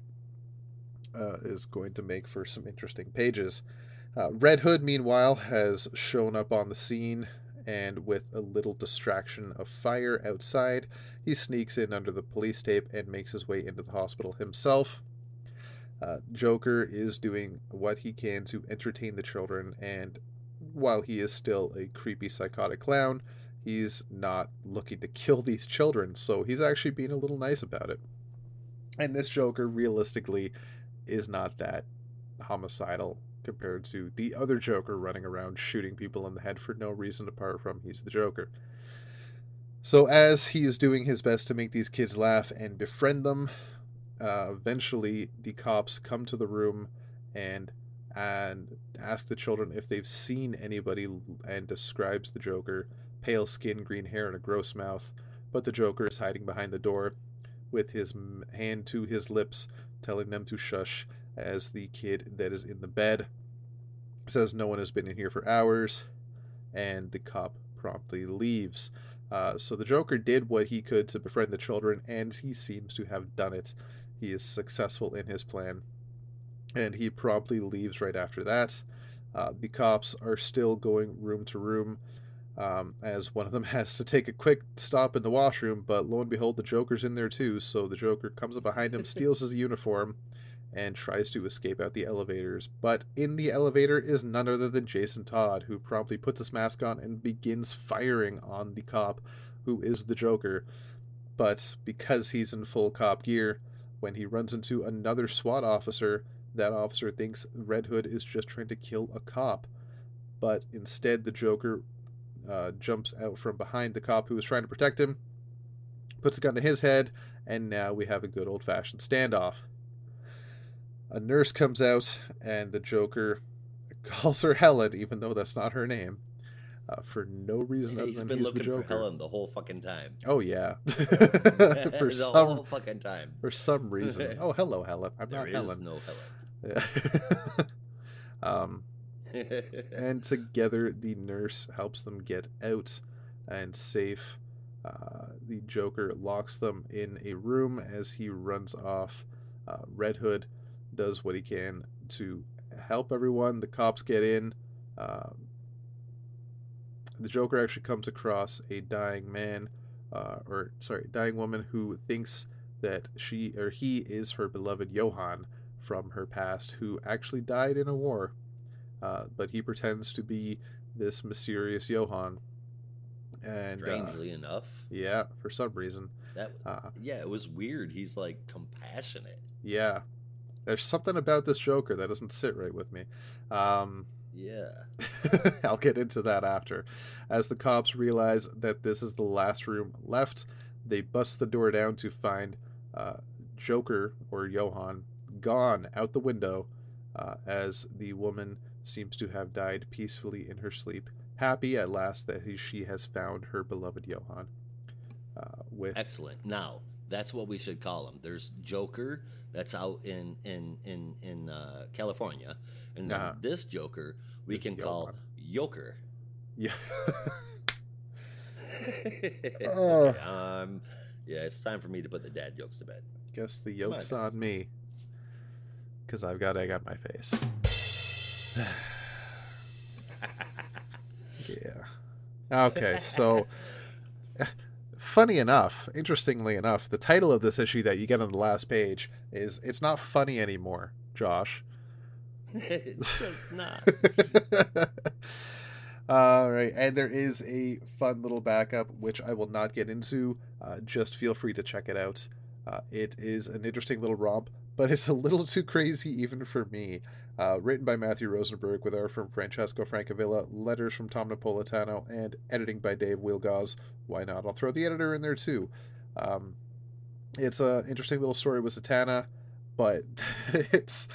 is going to make for some interesting pages. Red Hood, meanwhile, has shown up on the scene, and with a little distraction of fire outside, he sneaks in under the police tape and makes his way into the hospital himself. Joker is doing what he can to entertain the children, and while he is still a creepy psychotic clown, he's not looking to kill these children, so he's actually being a little nice about it. And this Joker, realistically, is not that homicidal compared to the other Joker running around shooting people in the head for no reason apart from he's the Joker. So as he is doing his best to make these kids laugh and befriend them, eventually the cops come to the room and ask the children if they've seen anybody, and describes the Joker: pale skin, green hair, and a gross mouth. But the Joker is hiding behind the door with his hand to his lips, telling them to shush, as the kid that is in the bed says no one has been in here for hours, and the cop promptly leaves. So the Joker did what he could to befriend the children, and he seems to have done it. He is successful in his plan, and he promptly leaves right after that. The cops are still going room to room, as one of them has to take a quick stop in the washroom, but lo and behold, the Joker's in there too, so the Joker comes up behind him, steals his uniform, and tries to escape out the elevators. But in the elevator is none other than Jason Todd, who promptly puts his mask on and begins firing on the cop, who is the Joker. But because he's in full cop gear, when he runs into another SWAT officer, that officer thinks Red Hood is just trying to kill a cop. But instead, the Joker jumps out from behind the cop who was trying to protect him, puts a gun to his head, and now we have a good old-fashioned standoff. A nurse comes out, and the Joker calls her Helen, even though that's not her name, for no reason other He's than been he's the looking for Joker. Helen the whole fucking time. Oh yeah, The whole fucking time. For some reason. Oh, hello, Helen. I'm There not is Helen. no Helen. Yeah. And together the nurse helps them get out and safe. The Joker locks them in a room as he runs off. Red Hood does what he can to help everyone. The cops get in. The Joker actually comes across a dying dying woman who thinks that he is her beloved Johann from her past, who actually died in a war. but he pretends to be this mysterious Johann, and Strangely enough, yeah, for some reason, that uh, yeah, it was weird. He's like compassionate. yeah, there's something about this Joker that doesn't sit right with me. Um, Yeah, I'll get into that after. As the cops realize that this is the last room left, they bust the door down to find uh, Joker, or Johann, gone out the window, as the woman seems to have died peacefully in her sleep, happy at last that she has found her beloved Johann. With excellent. Now that's what we should call him. There's Joker that's out in California, and then uh, this Joker we is can call Johann. Yoker. Yeah. Okay. Oh, Yeah, it's time for me to put the dad jokes to bed. guess the My yoke's bad. on me because I've got egg on my face. Yeah. Okay, so funny enough, interestingly enough, the title of this issue that you get on the last page is "It's Not Funny Anymore," Josh. It's just not. All right, and there is a fun little backup which I will not get into. Just feel free to check it out. It is an interesting little romp, but it's a little too crazy even for me. Written by Matthew Rosenberg with art from Francesco Francavilla, letters from Tom Napolitano, and editing by Dave Wilgaz. Why not? I'll throw the editor in there too. Um, it's a interesting little story with Zatanna, but it's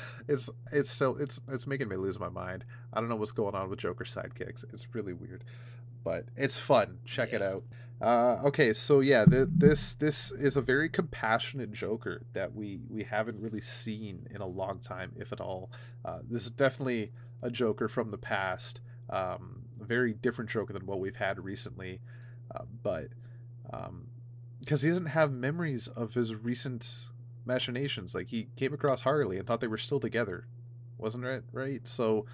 making me lose my mind. I don't know what's going on with Joker sidekicks. It's really weird, but it's fun. Check it Yeah, out. Okay, so yeah, this is a very compassionate Joker that we haven't really seen in a long time, if at all. This is definitely a Joker from the past, a very different Joker than what we've had recently, but um, because he doesn't have memories of his recent machinations. Like he came across Harley and thought they were still together, wasn't it? Right. So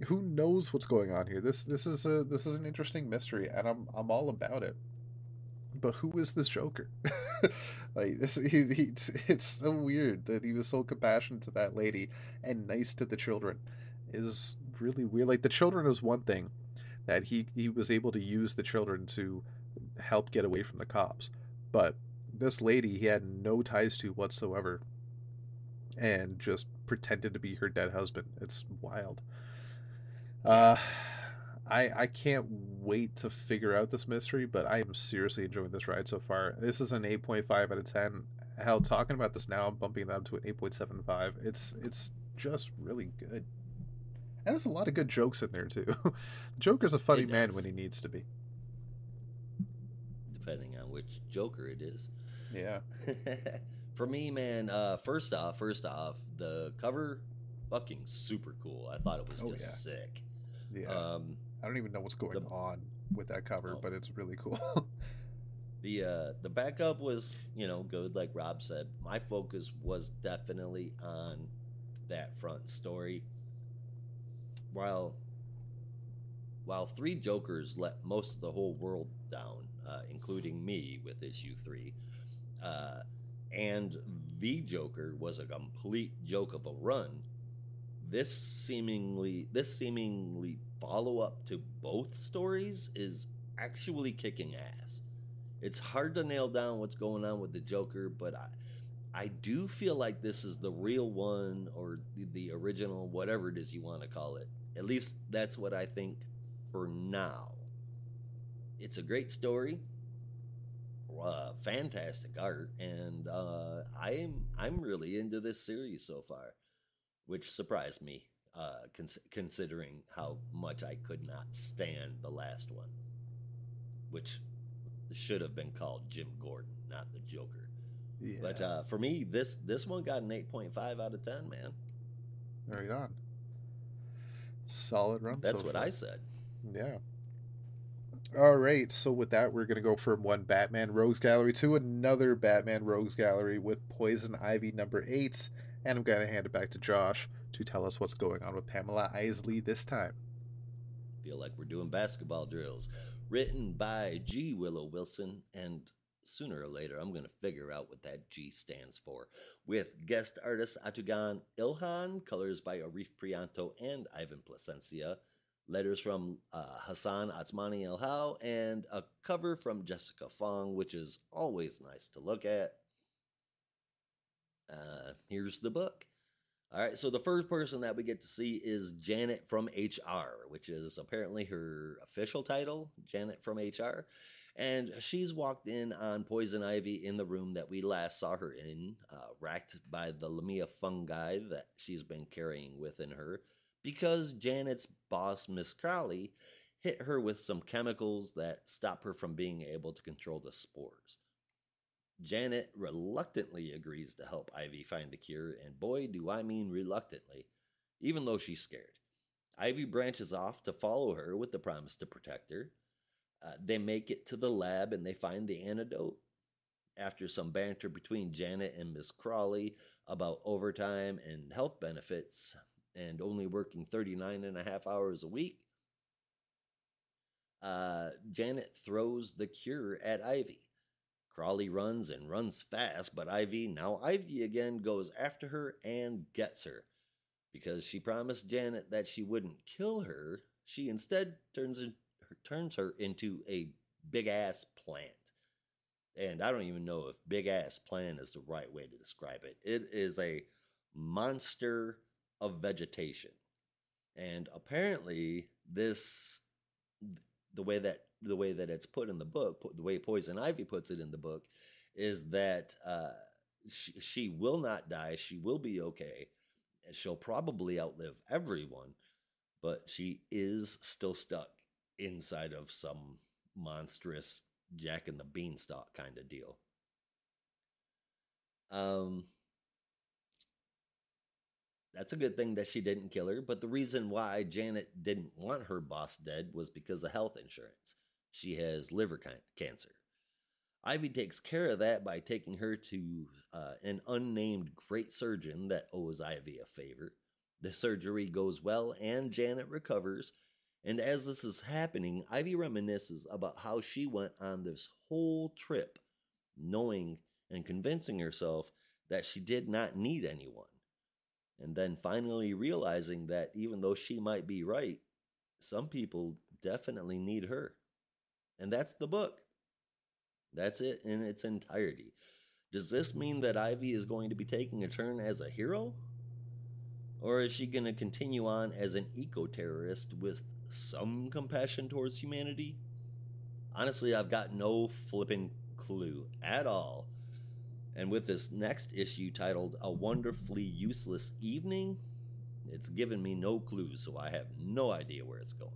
who knows what's going on here? This is an interesting mystery, and I'm all about it. But who is this Joker? Like this, it's so weird that he was so compassionate to that lady and nice to the children. Is really weird. Like the children is one thing that he was able to use the children to help get away from the cops, but this lady he had no ties to whatsoever, and just pretended to be her dead husband. It's wild. yeah. Uh, I can't wait to figure out this mystery, but I am seriously enjoying this ride so far. This is an 8.5 out of 10. Hell, talking about this now, I'm bumping that up to an 8.75. It's just really good. And there's a lot of good jokes in there too. Joker's a funny It man when does, he needs to be. depending on which Joker it is. Yeah. For me, man, first off, the cover, fucking super cool. I thought it was Oh yeah. just sick. Yeah. Um, I don't even know what's going the on with that cover, oh, but it's really cool. the backup was, good, like Rob said. My focus was definitely on that front story. While while three Jokers let most of the whole world down, including me with issue three, uh, and the Joker was a complete joke of a run. This seemingly follow up to both stories is actually kicking ass. It's hard to nail down what's going on with the Joker, but I do feel like this is the real one, or the original, whatever it is you want to call it. At least that's what I think for now. It's a great story, fantastic art, and I'm really into this series so far, which surprised me, considering how much I could not stand the last one, which should have been called Jim Gordon, not the Joker. But Yeah. for me, this one got an 8.5 out of 10, man. Right on. Solid run so That's what I far. said. Yeah. All right. So with that, we're gonna go from one Batman Rogues Gallery to another Batman Rogues Gallery with Poison Ivy number 8, and I'm gonna hand it back to Josh to tell us what's going on with Pamela Isley this time. Feel like we're doing basketball drills. Written by G. Willow Wilson and sooner or later I'm going to figure out what that G stands for. With guest artists Atugan Ilhan, colors by Arif Prianto and Ivan Placencia, letters from Hassan Atsmani Elhau, and a cover from Jessica Fong, which is always nice to look at. Here's the book. All right, so the first person that we get to see is Janet from HR, which is apparently her official title, Janet from HR. And she's walked in on Poison Ivy in the room that we last saw her in, racked by the Lamia fungi that she's been carrying within her, because Janet's boss, Miss Crowley, hit her with some chemicals that stop her from being able to control the spores. Janet reluctantly agrees to help Ivy find the cure, and boy, do I mean reluctantly, even though she's scared. Ivy branches off to follow her with the promise to protect her. They make it to the lab and they find the antidote. After some banter between Janet and Miss Crawley about overtime and health benefits and only working 39 and a half hours a week, Janet throws the cure at Ivy. Crawley runs and runs fast, but Ivy, now Ivy again, goes after her and gets her. Because she promised Janet that she wouldn't kill her, she instead turns her into a big ass plant. And I don't even know if big ass plant is the right way to describe it. It is a monster of vegetation. And apparently this the way that it's put in the book, the way Poison Ivy puts it in the book, is that she will not die. She will be okay. She'll probably outlive everyone, but she is still stuck inside of some monstrous Jack and the Beanstalk kind of deal. Um, that's a good thing that she didn't kill her, but the reason why Janet didn't want her boss dead was because of health insurance. She has liver cancer. Ivy takes care of that by taking her to an unnamed great surgeon that owes Ivy a favor. The surgery goes well and Janet recovers. And as this is happening, Ivy reminisces about how she went on this whole trip knowing and convincing herself that she did not need anyone. And then finally realizing that even though she might be right, some people definitely need her. And that's the book. That's it in its entirety. Does this mean that Ivy is going to be taking a turn as a hero? Or is she going to continue on as an eco terrorist with some compassion towards humanity? Honestly, I've got no flipping clue at all. And with this next issue titled A Wonderfully Useless Evening, it's given me no clues, so I have no idea where it's going.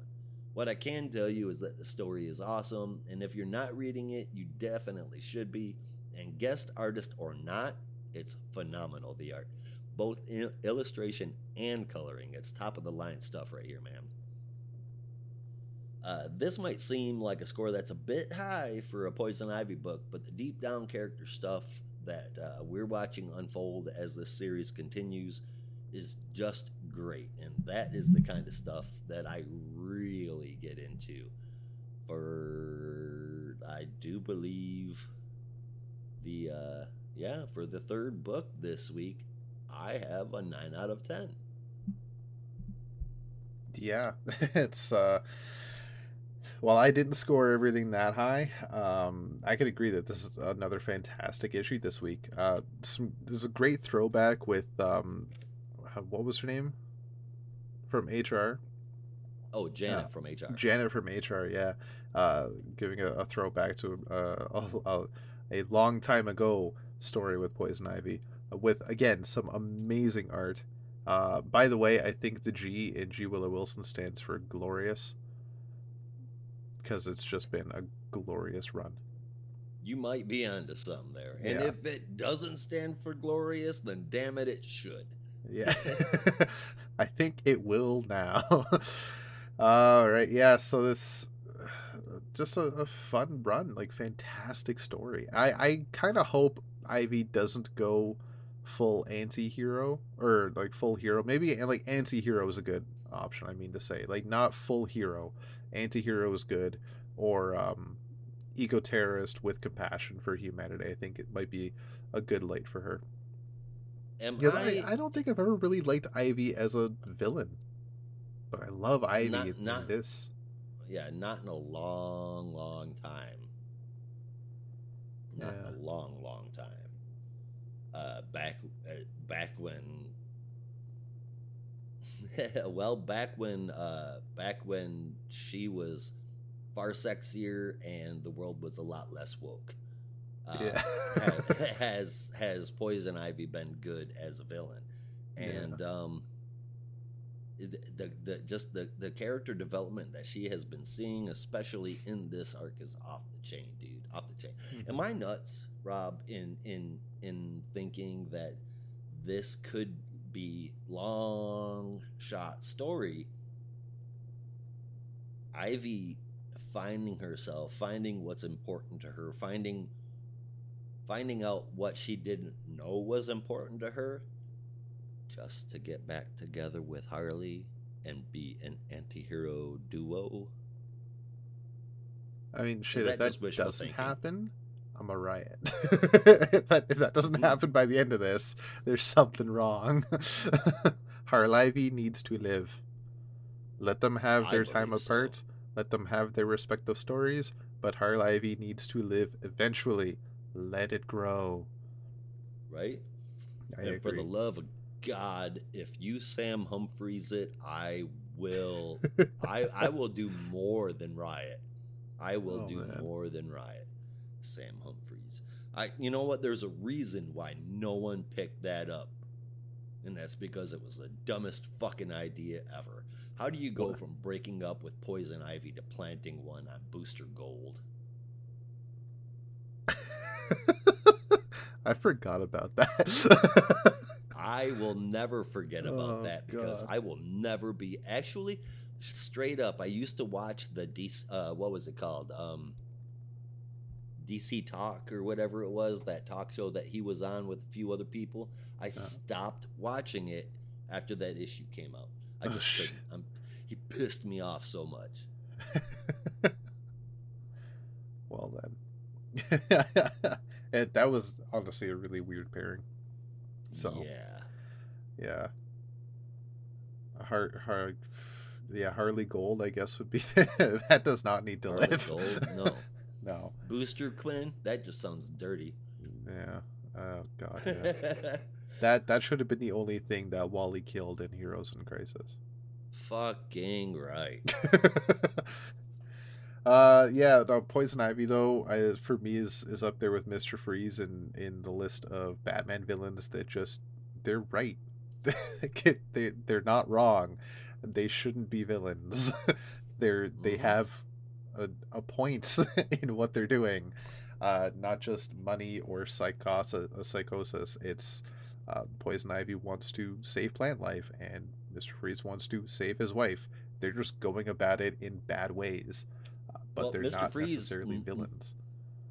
What I can tell you is that the story is awesome, and if you're not reading it, you definitely should be. And guest artist or not, it's phenomenal, the art. Both illustration and coloring. It's top of the line stuff right here, man. This might seem like a score that's a bit high for a Poison Ivy book, but the deep down character stuff that we're watching unfold as this series continues is just great. And that is the kind of stuff that I really get into. I do believe for the third book this week, I have a 9 out of 10. Yeah, it's while I didn't score everything that high, I could agree that this is another fantastic issue this week. There's a great throwback with what was her name from HR? Oh, Janet from HR. Janet from HR, yeah, giving a throwback to a long time ago story with Poison Ivy, with again some amazing art. By the way, I think the G in G Willow Wilson stands for glorious, because it's just been a glorious run. You might be onto something there. And Yeah. if it doesn't stand for glorious, then damn it should. Yeah. I think it will now. All right. Yeah. So this just a fun run, like fantastic story. I kind of hope Ivy doesn't go full anti-hero or like full hero. Maybe like anti-hero is a good option. I mean to say, like not full hero. Anti-hero is good, or eco-terrorist with compassion for humanity. I think it might be a good light for her. Am Because I don't think I've ever really liked Ivy as a villain, but I love Ivy not in not this. yeah, not in a long, long time. Not in Yeah. a long, long time. Back back when well, back when she was far sexier and the world was a lot less woke. Yeah. Has Poison Ivy been good as a villain? Yeah. And the just the character development that she has been seeing, especially in this arc, is off the chain, dude. Off the chain. Am Mhm. I nuts, Rob, in thinking that this could be long shot story? Ivy finding herself, finding what's important to her, finding out what she didn't know was important to her, just to get back together with Harley and be an anti-hero duo. I mean, Is shit, if that that just wishful doesn't thinking? happen, I'm a riot. If that doesn't Mm, happen by the end of this, there's something wrong. Harlivy needs to live. Let them have I their time believe so. apart. Let them have their respective stories. But Harlivy needs to live eventually. Let it grow. Right? I And for the agree. love of God, if you Sam Humphreys it, will I will do more than Riot. I will Oh do man. more than Riot. Sam Humphreys. You know what? There's a reason why no one picked that up. And that's because it was the dumbest fucking idea ever. How do you go What? from breaking up with Poison Ivy to planting one on Booster Gold? I forgot about that. I will never forget about Oh that because god. I will never be actually straight up. I used to watch the DC, what was it called? DC Talk or whatever it was, that talk show that he was on with a few other people. I Uh, stopped watching it after that issue came out. I oh just shit. couldn't. He pissed me off so much. Well then. That was honestly a really weird pairing. So Yeah. yeah, yeah, Harley Gold, I guess would be that does not need to Harley live. Gold? No. No. Booster Quinn? That just sounds dirty. Yeah. Oh god, yeah. That should have been the only thing that Wally killed in Heroes in Crisis. Fucking right. Yeah, no, Poison Ivy though, for me is up there with Mr. Freeze in the list of Batman villains that just they're right. They're not wrong. They shouldn't be villains. They Mm-hmm. have a point in what they're doing. Not just money or psychosis. It's Poison Ivy wants to save plant life, and Mr. Freeze wants to save his wife. They're just going about it in bad ways, but Well, they're Mr. not Freeze, necessarily villains.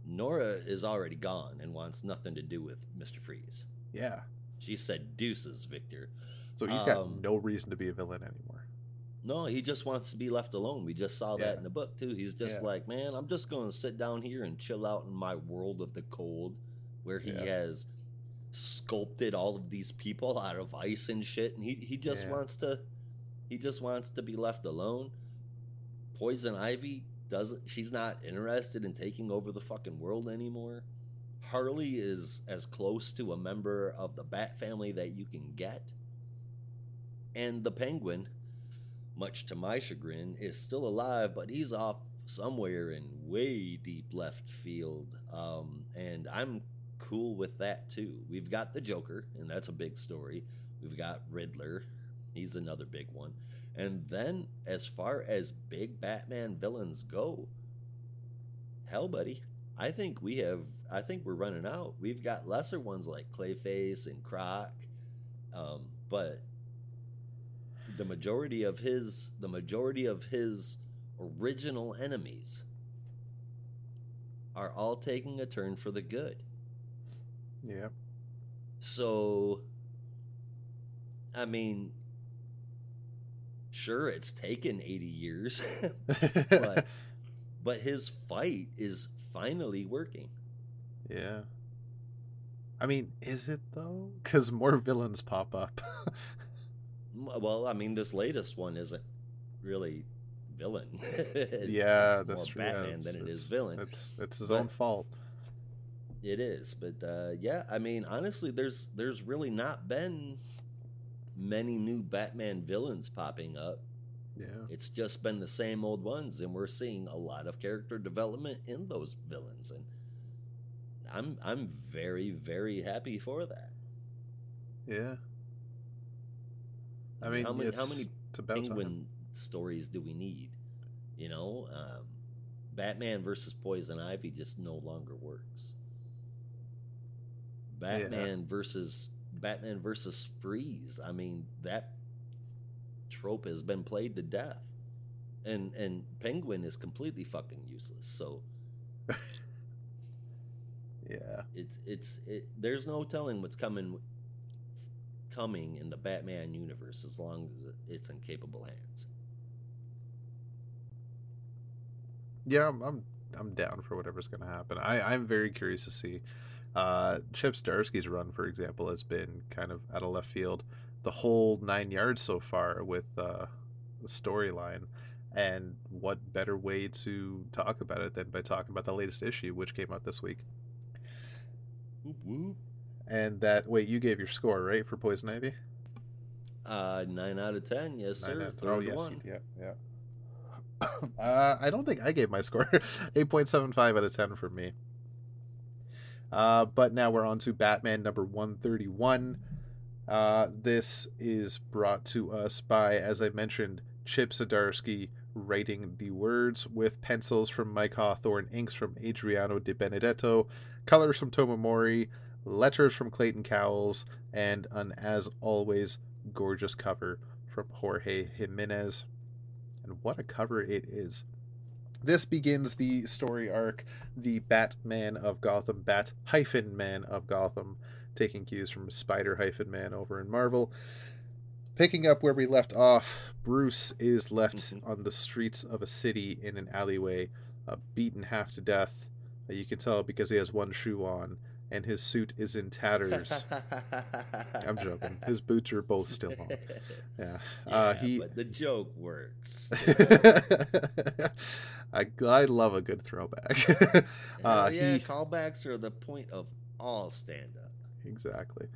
Nora is already gone and wants nothing to do with Mr. Freeze. Yeah, She said deuces, Victor. so he's got Um, no reason to be a villain anymore. no, he just wants to be left alone. We just saw that Yeah, in the book, too. He's just yeah, like, man, I'm just going to sit down here and chill out in my world of the cold where he yeah, has sculpted all of these people out of ice and shit. And he just yeah. wants to. He just wants to be left alone. Poison Ivy doesn't. She's not interested in taking over the fucking world anymore. Harley is as close to a member of the Bat family that you can get, and the Penguin, much to my chagrin, is still alive, but he's off somewhere in way deep left field. And I'm cool with that too. We've got the Joker, and that's a big story. We've got Riddler, he's another big one. And then, as far as big Batman villains go, hell, buddy, I think we have. I think we're running out. We've got lesser ones like Clayface and Croc, but the majority of his original enemies are all taking a turn for the good. Yeah. So, I mean, sure, it's taken 80 years, but but his fight is finally working. Yeah. I mean, is it though? Because more villains pop up. Well, I mean, this latest one isn't really villain. It's Yeah, that's more true. Yeah, Batman than it is villain. it's his own But fault. it is. But yeah, I mean, honestly, there's really not been many new Batman villains popping up. Yeah. It's just been the same old ones, and we're seeing a lot of character development in those villains, and I'm very very happy for that. Yeah. I I mean, mean, how many it's about time. Penguin stories do we need? You know, Batman versus Poison Ivy just no longer works. Yeah. Batman versus Freeze. I mean, that trope has been played to death, and Penguin is completely fucking useless. So Yeah. there's no telling what's coming in the Batman universe as long as it's in capable hands. Yeah, I'm down for whatever's gonna happen. I'm very curious to see. Chip Zdarsky's run, for example, has been kind of out of left field the whole 9 yards so far with the storyline. And what better way to talk about it than by talking about the latest issue, which came out this week? Whoop, whoop. And that, wait, you gave your score, right, for Poison Ivy? 9 out of 10, yes sir. 9 out. Oh, Third yes, one. yeah, yeah. I don't think I gave my score 8.75 out of 10 for me. But now we're on to Batman number 131. This is brought to us by, as I mentioned, Chip Zdarsky writing the words with pencils from Mike Hawthorne, inks from Adriano De Benedetto, colors from Tomomori, letters from Clayton Cowles, and an, as always, gorgeous cover from Jorge Jimenez. And what a cover it is. This begins the story arc, the Batman of Gotham, Bat-Man of Gotham, taking cues from Spider-Man over in Marvel. Picking up where we left off, Bruce is left on the streets of a city in an alleyway, beaten half to death. You can tell because he has one shoe on, and his suit is in tatters. I'm joking. His boots are both still on. Yeah. But the joke works. I love a good throwback. Callbacks are the point of all stand-up. Exactly.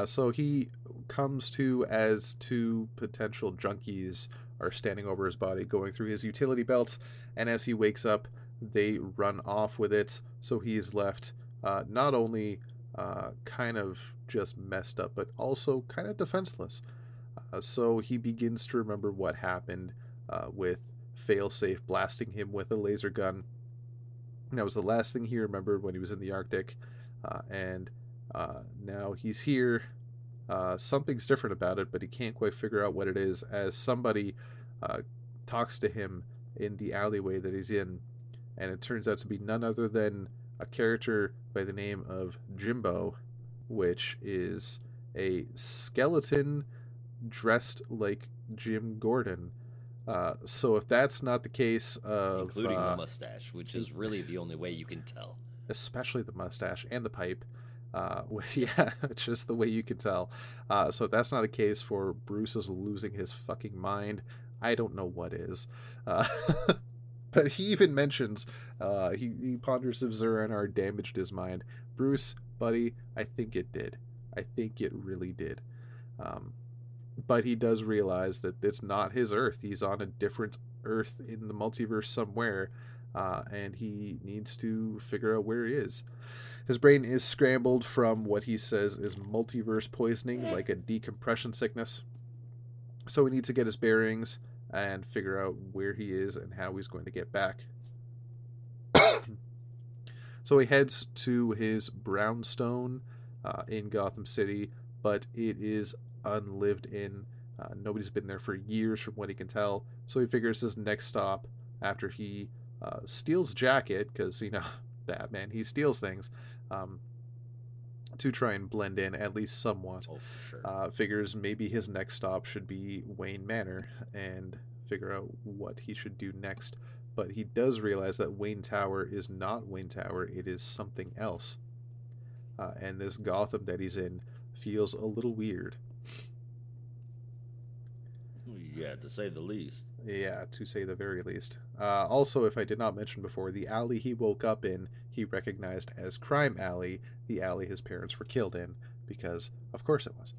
So he comes to as two potential junkies are standing over his body, going through his utility belt, and as he wakes up, they run off with it. So he is left not only kind of just messed up, but also kind of defenseless. So he begins to remember what happened with Failsafe blasting him with a laser gun. And that was the last thing he remembered when he was in the Arctic. And now he's here. Something's different about it, but he can't quite figure out what it is as somebody talks to him in the alleyway that he's in. And it turns out to be none other than a character by the name of Jimbo, which is a skeleton dressed like Jim Gordon. So if that's not the case of... Including the mustache, which is really the only way you can tell. Especially the mustache and the pipe. Yeah, it's just the way you can tell. So if that's not a case for Bruce is losing his fucking mind, I don't know what is. But he even mentions, he ponders if Zur-En-Arrh damaged his mind. Bruce, buddy, I think it did. I think it really did. But he does realize that it's not his Earth. He's on a different Earth in the multiverse somewhere, and he needs to figure out where he is. His brain is scrambled from what he says is multiverse poisoning, like a decompression sickness. So he needs to get his bearings and figure out where he is and how he's going to get back. So he heads to his brownstone in Gotham City, but it is unlived in. Nobody's been there for years from what he can tell. So he figures his next stop after he steals Jacket, because, Batman, he steals things, to try and blend in at least somewhat. Oh, for sure. Figures maybe his next stop should be Wayne Manor and figure out what he should do next. but he does realize that Wayne Tower is not Wayne Tower, it is something else. And this Gotham that he's in feels a little weird. Yeah, to say the least. Yeah, to say the very least. Also, if I did not mention before, the alley he woke up in, he recognized as Crime Alley, the alley his parents were killed in, because of course it was.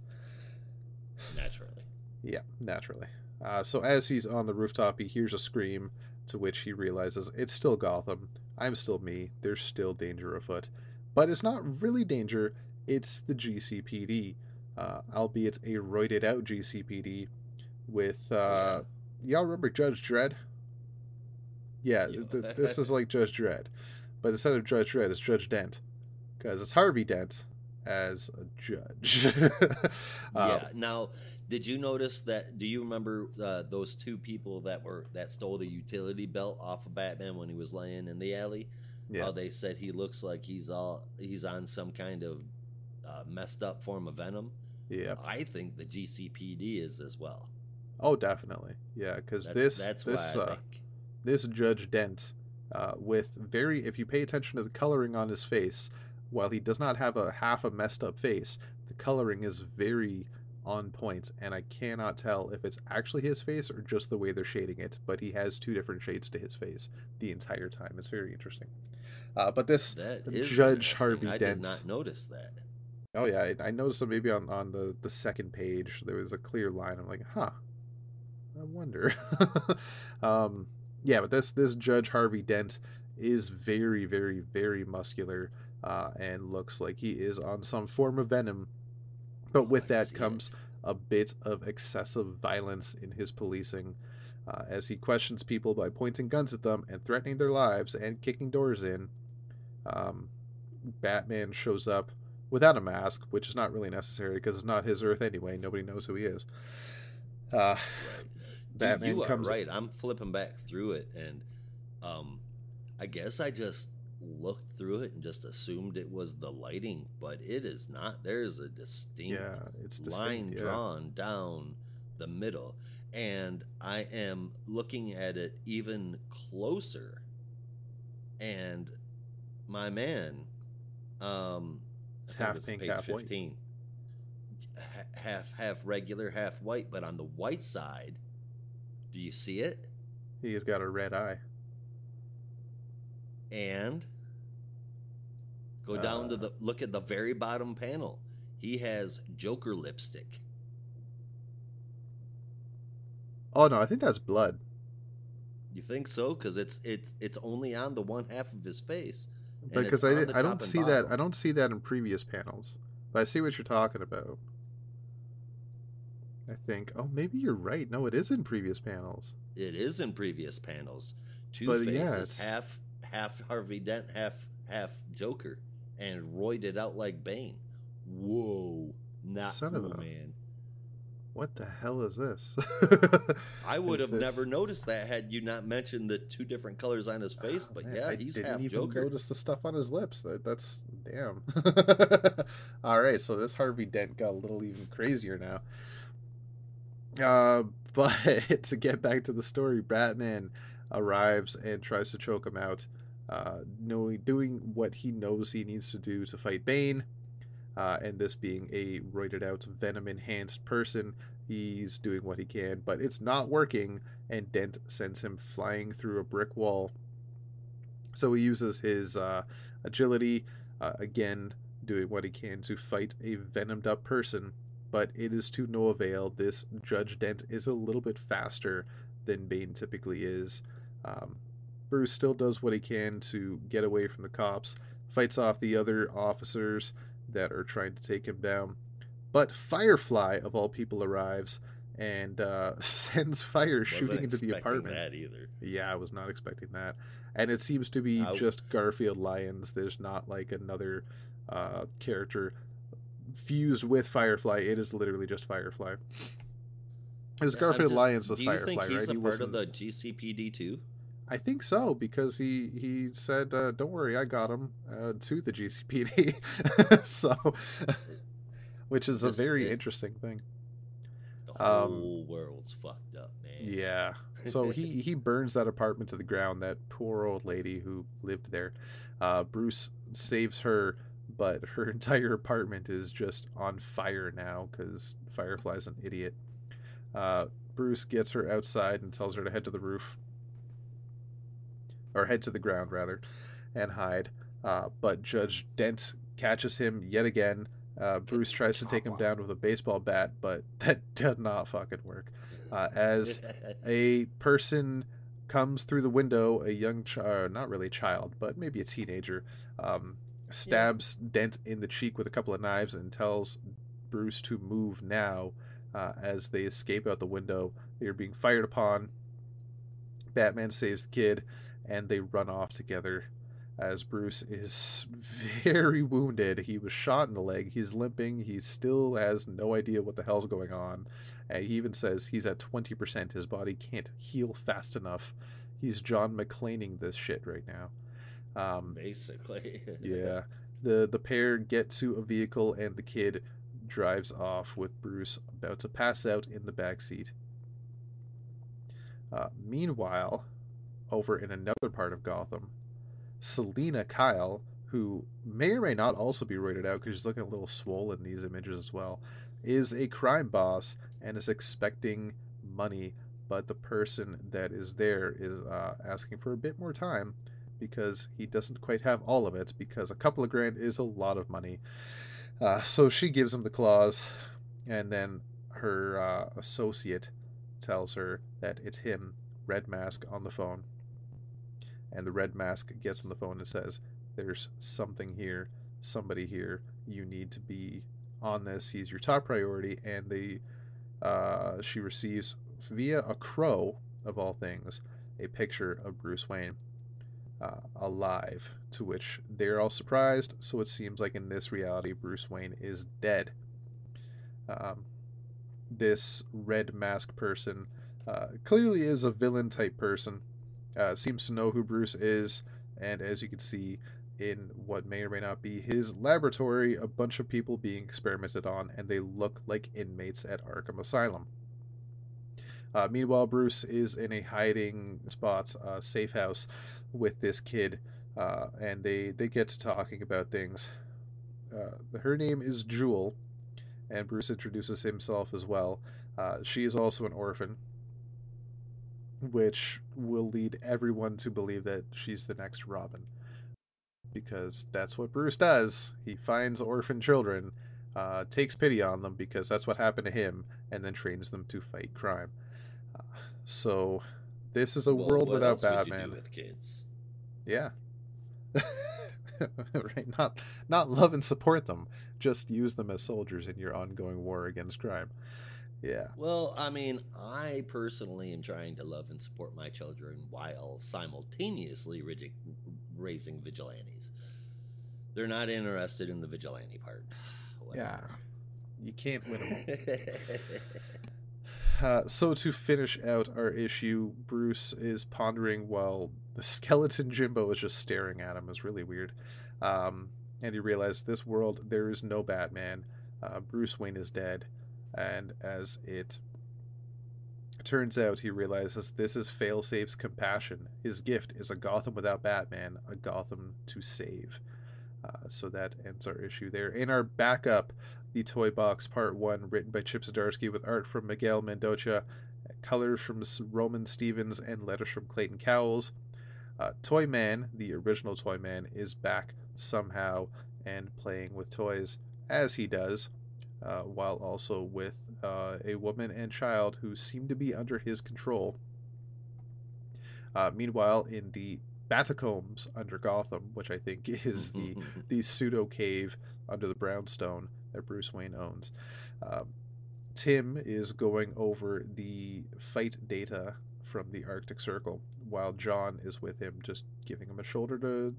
Naturally. Yeah, naturally. So as he's on the rooftop, he hears a scream, to which he realizes it's still Gotham. I'm still me. There's still danger afoot. But it's not really danger, it's the GCPD, albeit a roided out GCPD with, Oh yeah. y'all remember Judge Dredd? Yeah, Yeah. this is like Judge Dredd. But instead of Judge Dredd, it's Judge Dent. Because it's Harvey Dent as a judge. uh, Yeah. Now, did you notice that? Do you remember those two people that stole the utility belt off of Batman when he was laying in the alley? yeah, How they said he looks like he's on some kind of messed up form of venom. yeah. I think the GCPD is as well. Oh, definitely. Yeah, because That's why I think. this Judge Dent, with very, if you pay attention to the coloring on his face, while he does not have a half a messed up face, the coloring is very on point, and I cannot tell if it's actually his face or just the way they're shading it. But he has two different shades to his face the entire time. It's very interesting. But this That is Judge interesting. Harvey I did Dent. not notice that. Oh yeah, I noticed it maybe on the second page. There was a clear line. I'm like, huh, I wonder. um, yeah, but this Judge Harvey Dent is very, very, very muscular, and looks like he is on some form of venom. But Oh, with I that see it. comes a bit of excessive violence in his policing, as he questions people by pointing guns at them and threatening their lives and kicking doors in. Um, Batman shows up without a mask, which is not really necessary because it's not his Earth anyway. Nobody knows who he is. Uh, Right. Batman You are comes. right. I'm flipping back through it, and um, I guess I just looked through it and just assumed it was the lighting, but it is not. There is a Yeah, distinct it's distinct. line Yeah, drawn down the middle, and I am looking at it even closer. And my man, I it's think half this is pink, page half white. 15, half regular, half white, but on the white side, do you see it? He's got a red eye. And go down to Uh, the look at the very bottom panel. He has Joker lipstick. oh no, I think that's blood. You think so? Because it's only on the one half of his face, and it's Because on the I don't top and see that. I bottom. don't see that in previous panels. But I see what you're talking about. I think. Oh, maybe you're right. No, it is in previous panels. It is in previous panels. Two But yeah, faces, it's half Harvey Dent, half Joker, and roided out like Bane. Whoa, not son of cool, a. man. What the hell is this? I would Is have never this? noticed that had you not mentioned the two different colors on his face. Oh, But man, yeah, I he's didn't half even Joker. notice the stuff on his lips. That's damn. All right, so this Harvey Dent got a little even crazier now. Uh, but to get back to the story, Batman arrives and tries to choke him out, doing what he knows he needs to do to fight Bane. And this being a roided out, venom enhanced person, he's doing what he can, but it's not working, and Dent sends him flying through a brick wall. So he uses his agility, again, doing what he can to fight a venomed up person, but it is to no avail. This Judge Dent is a little bit faster than Bane typically is. Um, Bruce still does what he can to get away from the cops, fights off the other officers that are trying to take him down. But Firefly, of all people, arrives and sends fire Wasn't shooting into the expecting apartment. that either. Yeah, I was not expecting that. And it seems to be I just Garfield Lyons. There's not like another character fused with Firefly. It is literally just Firefly. It was I'm Garfield just. Lyons as Do you think Firefly, he's right? a He part of wasn't. the GCPD too? I think so because he said, "Don't worry, I got him," to the GCPD. So, It which is a just very it interesting thing. The Um, whole world's fucked up, yeah. So man. he burns that apartment to the ground. That poor old lady who lived there. Bruce saves her, but her entire apartment is just on fire now because Firefly's an idiot. Uh, Bruce gets her outside and tells her to head to the roof, or head to the ground rather, and hide. But Judge Dent catches him yet again. Bruce tries to take him Chopper. down with a baseball bat, but that did not fucking work. As a person comes through the window, a young, not really child, but maybe a teenager, um, Yeah. stabs Dent in the cheek with a couple of knives and tells Bruce to move now. As they escape out the window, they are being fired upon. Batman saves the kid, and they run off together. As Bruce is very wounded, he was shot in the leg. He's limping. He still has no idea what the hell's going on. And he even says he's at 20%. His body can't heal fast enough. He's John McClaning this shit right now. Basically. Yeah. The pair get to a vehicle, and the kid drives off with Bruce about to pass out in the back seat. Meanwhile, over in another part of Gotham, Selena Kyle, who may or may not also be rated out because she's looking a little swollen in these images as well, is a crime boss and is expecting money, but the person that is there is asking for a bit more time because he doesn't quite have all of it because a couple of grand is a lot of money. So she gives him the claws, and then her associate tells her that it's him, Red Mask, on the phone. And the Red Mask gets on the phone and says, "There's something here, somebody here. You need to be on this. He's your top priority." And she receives via a crow, of all things, a picture of Bruce Wayne alive. To which they're all surprised. So it seems like in this reality, Bruce Wayne is dead. Um, this Red Mask person clearly is a villain type person. Seems to know who Bruce is, and as you can see in what may or may not be his laboratory, a bunch of people being experimented on, and they look like inmates at Arkham Asylum. Meanwhile, Bruce is in a hiding spot, safe house, with this kid, and they get to talking about things. Her name is Jewel, and Bruce introduces himself as well. She is also an orphan, which will lead everyone to believe that she's the next Robin, because that's what Bruce does. He finds orphan children, takes pity on them because that's what happened to him, and then trains them to fight crime. Uh, so this is a Well, world what without else would you do Batman. with kids? Yeah. Right, not love and support them, just use them as soldiers in your ongoing war against crime. Yeah. Well, I mean, I personally am trying to love and support my children while simultaneously raising vigilantes. They're not interested in the vigilante part. Yeah, Whatever. you can't win them all. So to finish out our issue, Bruce is pondering while the skeleton Jimbo is just staring at him. It's really weird. And he realizes this world, there is no Batman. Bruce Wayne is dead. And as it turns out, he realizes this is Failsafe's compassion. His gift is a Gotham without Batman, a Gotham to save. So that ends our issue there. In our backup, the Toy Box Part 1, written by Chip Zdarsky with art from Miguel Mendoza, colors from Roman Stevens, and letters from Clayton Cowles. Toy Man, the original Toy Man, is back somehow and playing with toys as he does, while also with a woman and child who seem to be under his control. Meanwhile, in the Batacombs under Gotham, which I think is the pseudo cave under the brownstone that Bruce Wayne owns, Tim is going over the fight data from the Arctic Circle, while John is with him, just giving him a shoulder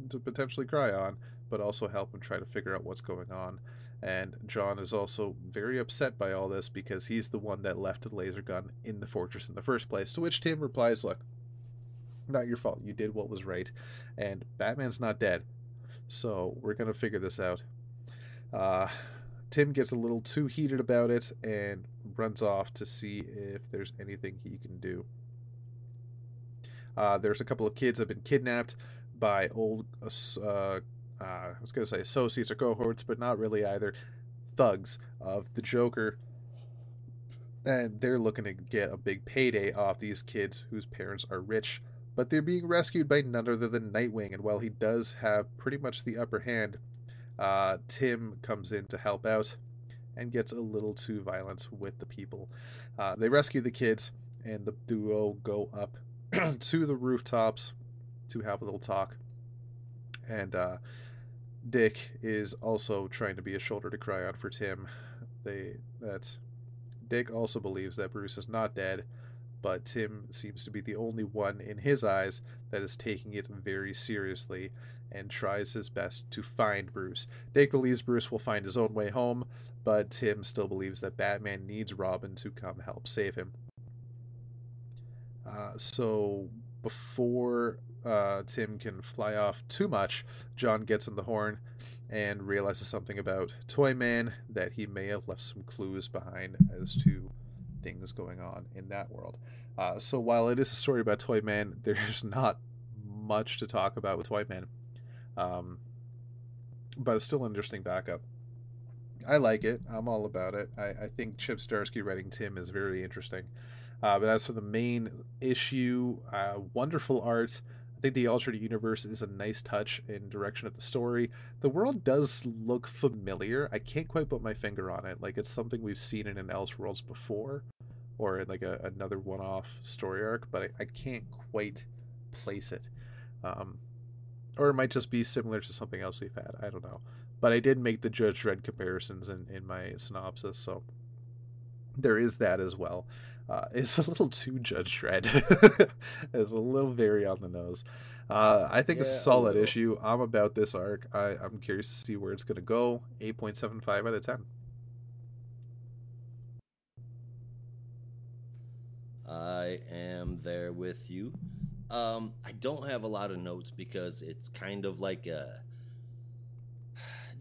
to potentially cry on, but also help him try to figure out what's going on. And John is also very upset by all this because he's the one that left the laser gun in the fortress in the first place. To which Tim replies, "Look, not your fault. You did what was right, and Batman's not dead, so we're gonna figure this out." Uh, Tim gets a little too heated about it and runs off to see if there's anything he can do. There's a couple of kids that have been kidnapped by old, I was going to say associates or cohorts, but not really either, thugs of the Joker, and they're looking to get a big payday off these kids whose parents are rich. But they're being rescued by none other than Nightwing, and while he does have pretty much the upper hand, Tim comes in to help out and gets a little too violent with the people. They rescue the kids, and the duo go up to the rooftops to have a little talk. And Dick is also trying to be a shoulder to cry on for Tim. That Dick also believes that Bruce is not dead, but Tim seems to be the only one in his eyes that is taking it very seriously and tries his best to find Bruce. Dick believes Bruce will find his own way home, but Tim still believes that Batman needs Robin to come help save him. So before Tim can fly off too much, John gets in the horn and realizes something about Toyman, that he may have left some clues behind as to things going on in that world. So while it is a story about Toyman, there's not much to talk about with Toyman. But it's still an interesting backup. I like it. I'm all about it. I think Chip Zdarsky writing Tim is very interesting. But as for the main issue, wonderful art. I think the alternate universe is a nice touch in direction of the story. The world does look familiar. I can't quite put my finger on it. Like, it's something we've seen in an Elseworlds before, or in like another one-off story arc, but I can't quite place it. Or it might just be similar to something else we've had. I don't know. But I did make the Judge Dredd comparisons in my synopsis, so there is that as well. It's a little too Judge Dredd. It's a little very on the nose. I think it's a Yeah, a solid little. issue. I'm about this arc. I'm curious to see where it's going to go. 8.75 out of 10. I am there with you. I don't have a lot of notes because it's kind of like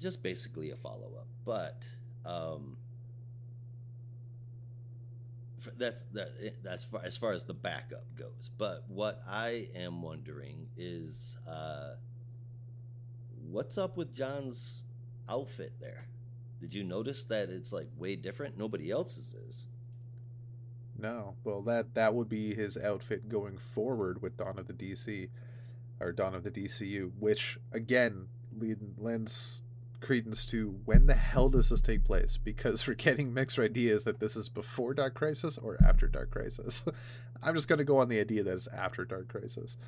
just basically a follow up. But um, that's as far as the backup goes. But what I am wondering is what's up with John's outfit there? Did you notice that it's like way different? Nobody else's is. No, well that would be his outfit going forward with Dawn of the DC, or Dawn of the DCU, which again lends credence to when the hell does this take place, because we're getting mixed ideas that this is before Dark Crisis or after Dark Crisis. I'm just going to go on the idea that it's after Dark Crisis.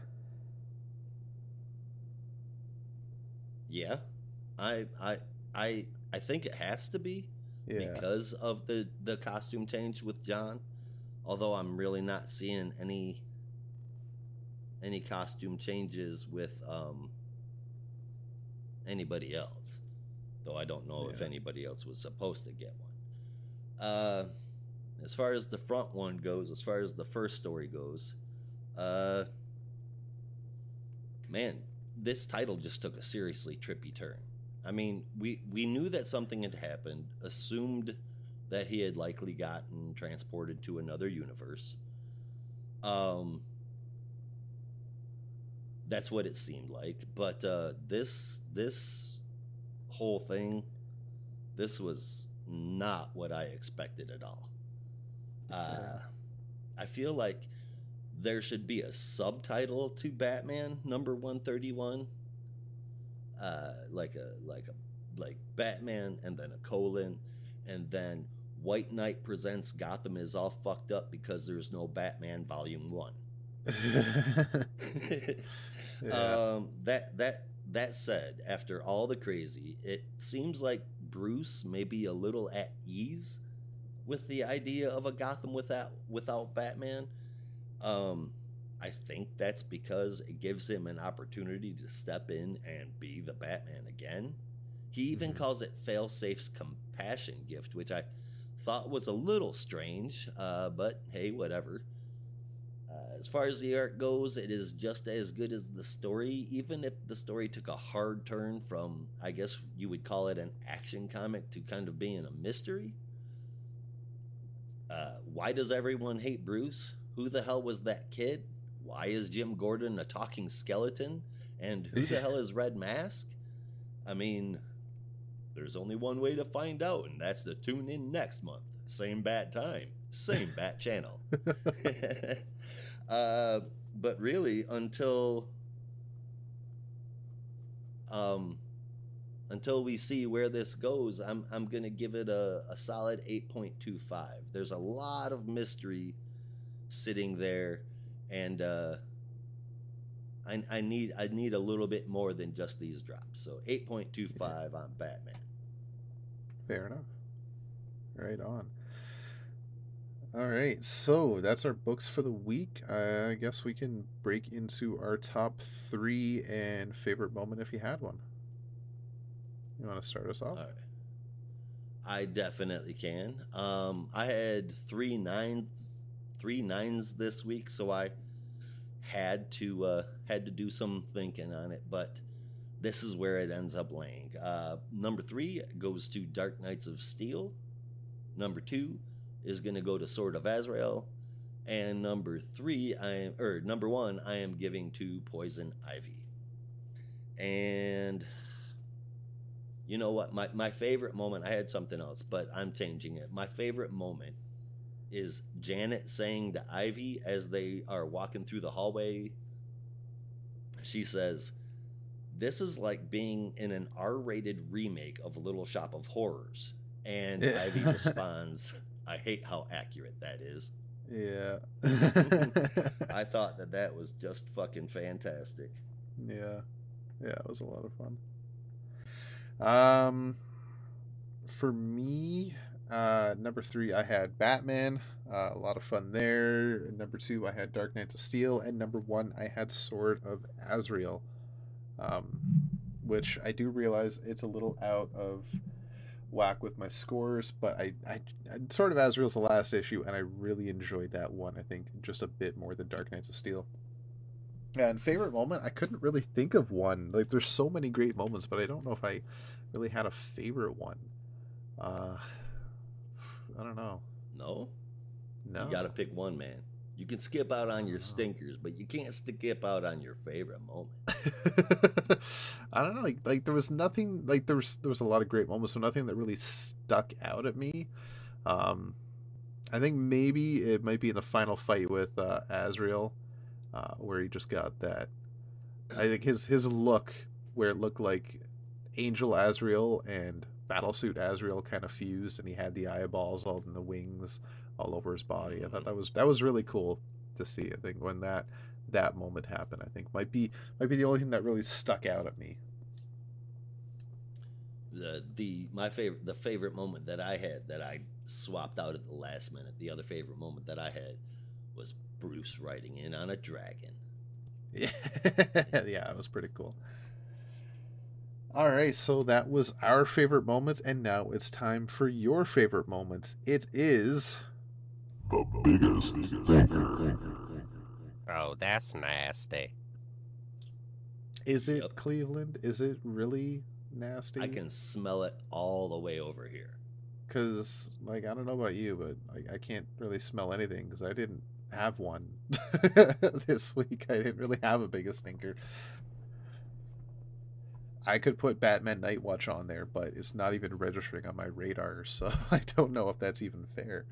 Yeah, I I I think it has to be Yeah, because of the costume change with John. Although I'm really not seeing any costume changes with anybody else. Though I don't know if yeah. anybody else was supposed to get one. As far as the front one goes, as far as the first story goes, uh, man, this title just took a seriously trippy turn. I mean, we knew that something had happened, assumed that he had likely gotten transported to another universe. Um, that's what it seemed like. But this whole thing, this was not what I expected at all. Yeah. Uh, I feel like there should be a subtitle to Batman number 131, like Batman and then a colon, and then White Knight presents Gotham is all fucked up because there's no Batman Volume 1. Yeah. That said, after all the crazy, it seems like Bruce may be a little at ease with the idea of a Gotham without Batman. Um, I think that's because it gives him an opportunity to step in and be the Batman again. He even Hmm. calls it Failsafe's compassion gift, which I thought was a little strange, but hey, whatever. As far as the art goes, it is just as good as the story, even if the story took a hard turn from, I guess you would call it an action comic, to kind of being a mystery. Why does everyone hate Bruce? Who the hell was that kid? Why is Jim Gordon a talking skeleton? And who the hell is Red Mask? I mean, there's only one way to find out, and that's to tune in next month. Same bat time, same bat channel. But really, um, until we see where this goes, I'm gonna give it a solid 8.25. There's a lot of mystery sitting there, and I need a little bit more than just these drops. So 8.25 on Batman. Fair enough. Right on. All right, so that's our books for the week. I guess we can break into our top 3 and favorite moment if you had one. You want to start us off? All right. I definitely can. I had three nines this week, so I had to do some thinking on it. But this is where it ends up laying. Number 3 goes to Dark Knights of Steel. Number 2 is going to go to Sword of Azrael, and number 1 I am giving to Poison Ivy. And you know what? My favorite moment, I had something else, but I'm changing it. My favorite moment is Janet saying to Ivy as they are walking through the hallway, she says, "This is like being in an R-rated remake of Little Shop of Horrors." And Ivy responds, "I hate how accurate that is." Yeah. I thought that was just fucking fantastic. Yeah. Yeah, it was a lot of fun. For me, number 3, I had Batman. A lot of fun there. Number 2, I had Dark Knights of Steel, and number 1, I had Sword of Azrael. Which I do realize it's a little out of whack with my scores, but I Sword of Azrael's the last issue, and I really enjoyed that one. I think just a bit more than Dark Knights of Steel. And favorite moment, I couldn't really think of one. Like, there's so many great moments, but I don't know if I really had a favorite one. I don't know. No? No. You got to pick one, man. You can skip out on your stinkers, but you can't skip out on your favorite moment. I don't know. Like there was nothing. Like there was a lot of great moments, so nothing that really stuck out at me. I think maybe it might be in the final fight with Azrael, where he just got that. I think his look, where it looked like Angel Azrael and Battlesuit Azrael kind of fused, and he had the eyeballs all in the wings all over his body. I thought that was really cool to see. I think when that moment happened, I think might be the only thing that really stuck out at me. The favorite moment that I had that I swapped out at the last minute. The other favorite moment that I had was Bruce riding in on a dragon. Yeah, yeah, it was pretty cool. All right, so that was our favorite moments, and now it's time for your favorite moments. It is the biggest thinker. Oh, that's nasty. Is it Cleveland? Is it really nasty? I can smell it all the way over here. Because, like, I don't know about you, but I can't really smell anything because I didn't have one this week. I didn't really have a biggest thinker. I could put Batman Night Watch on there, but it's not even registering on my radar, so I don't know if that's even fair.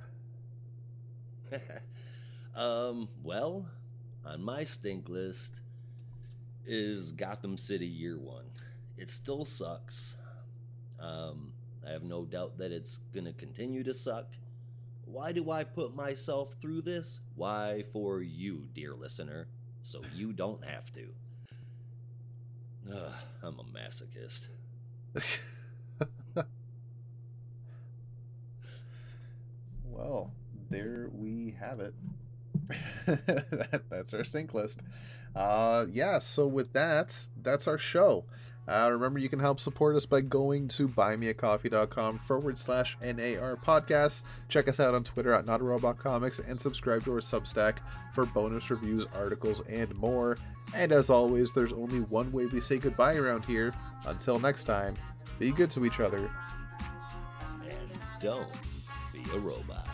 Well, on my stink list is Gotham City Year 1. It still sucks. I have no doubt that it's going to continue to suck. Why do I put myself through this? Why, for you, dear listener, so you don't have to. I'm a masochist. Well, there we have it. That's our sync list. Yeah, so with that's our show. Remember, you can help support us by going to buymeacoffee.com/NAR podcast. Check us out on Twitter at NotARobotComics and subscribe to our Substack for bonus reviews, articles, and more. And as always, there's only one way we say goodbye around here. Until next time, be good to each other. And don't be a robot.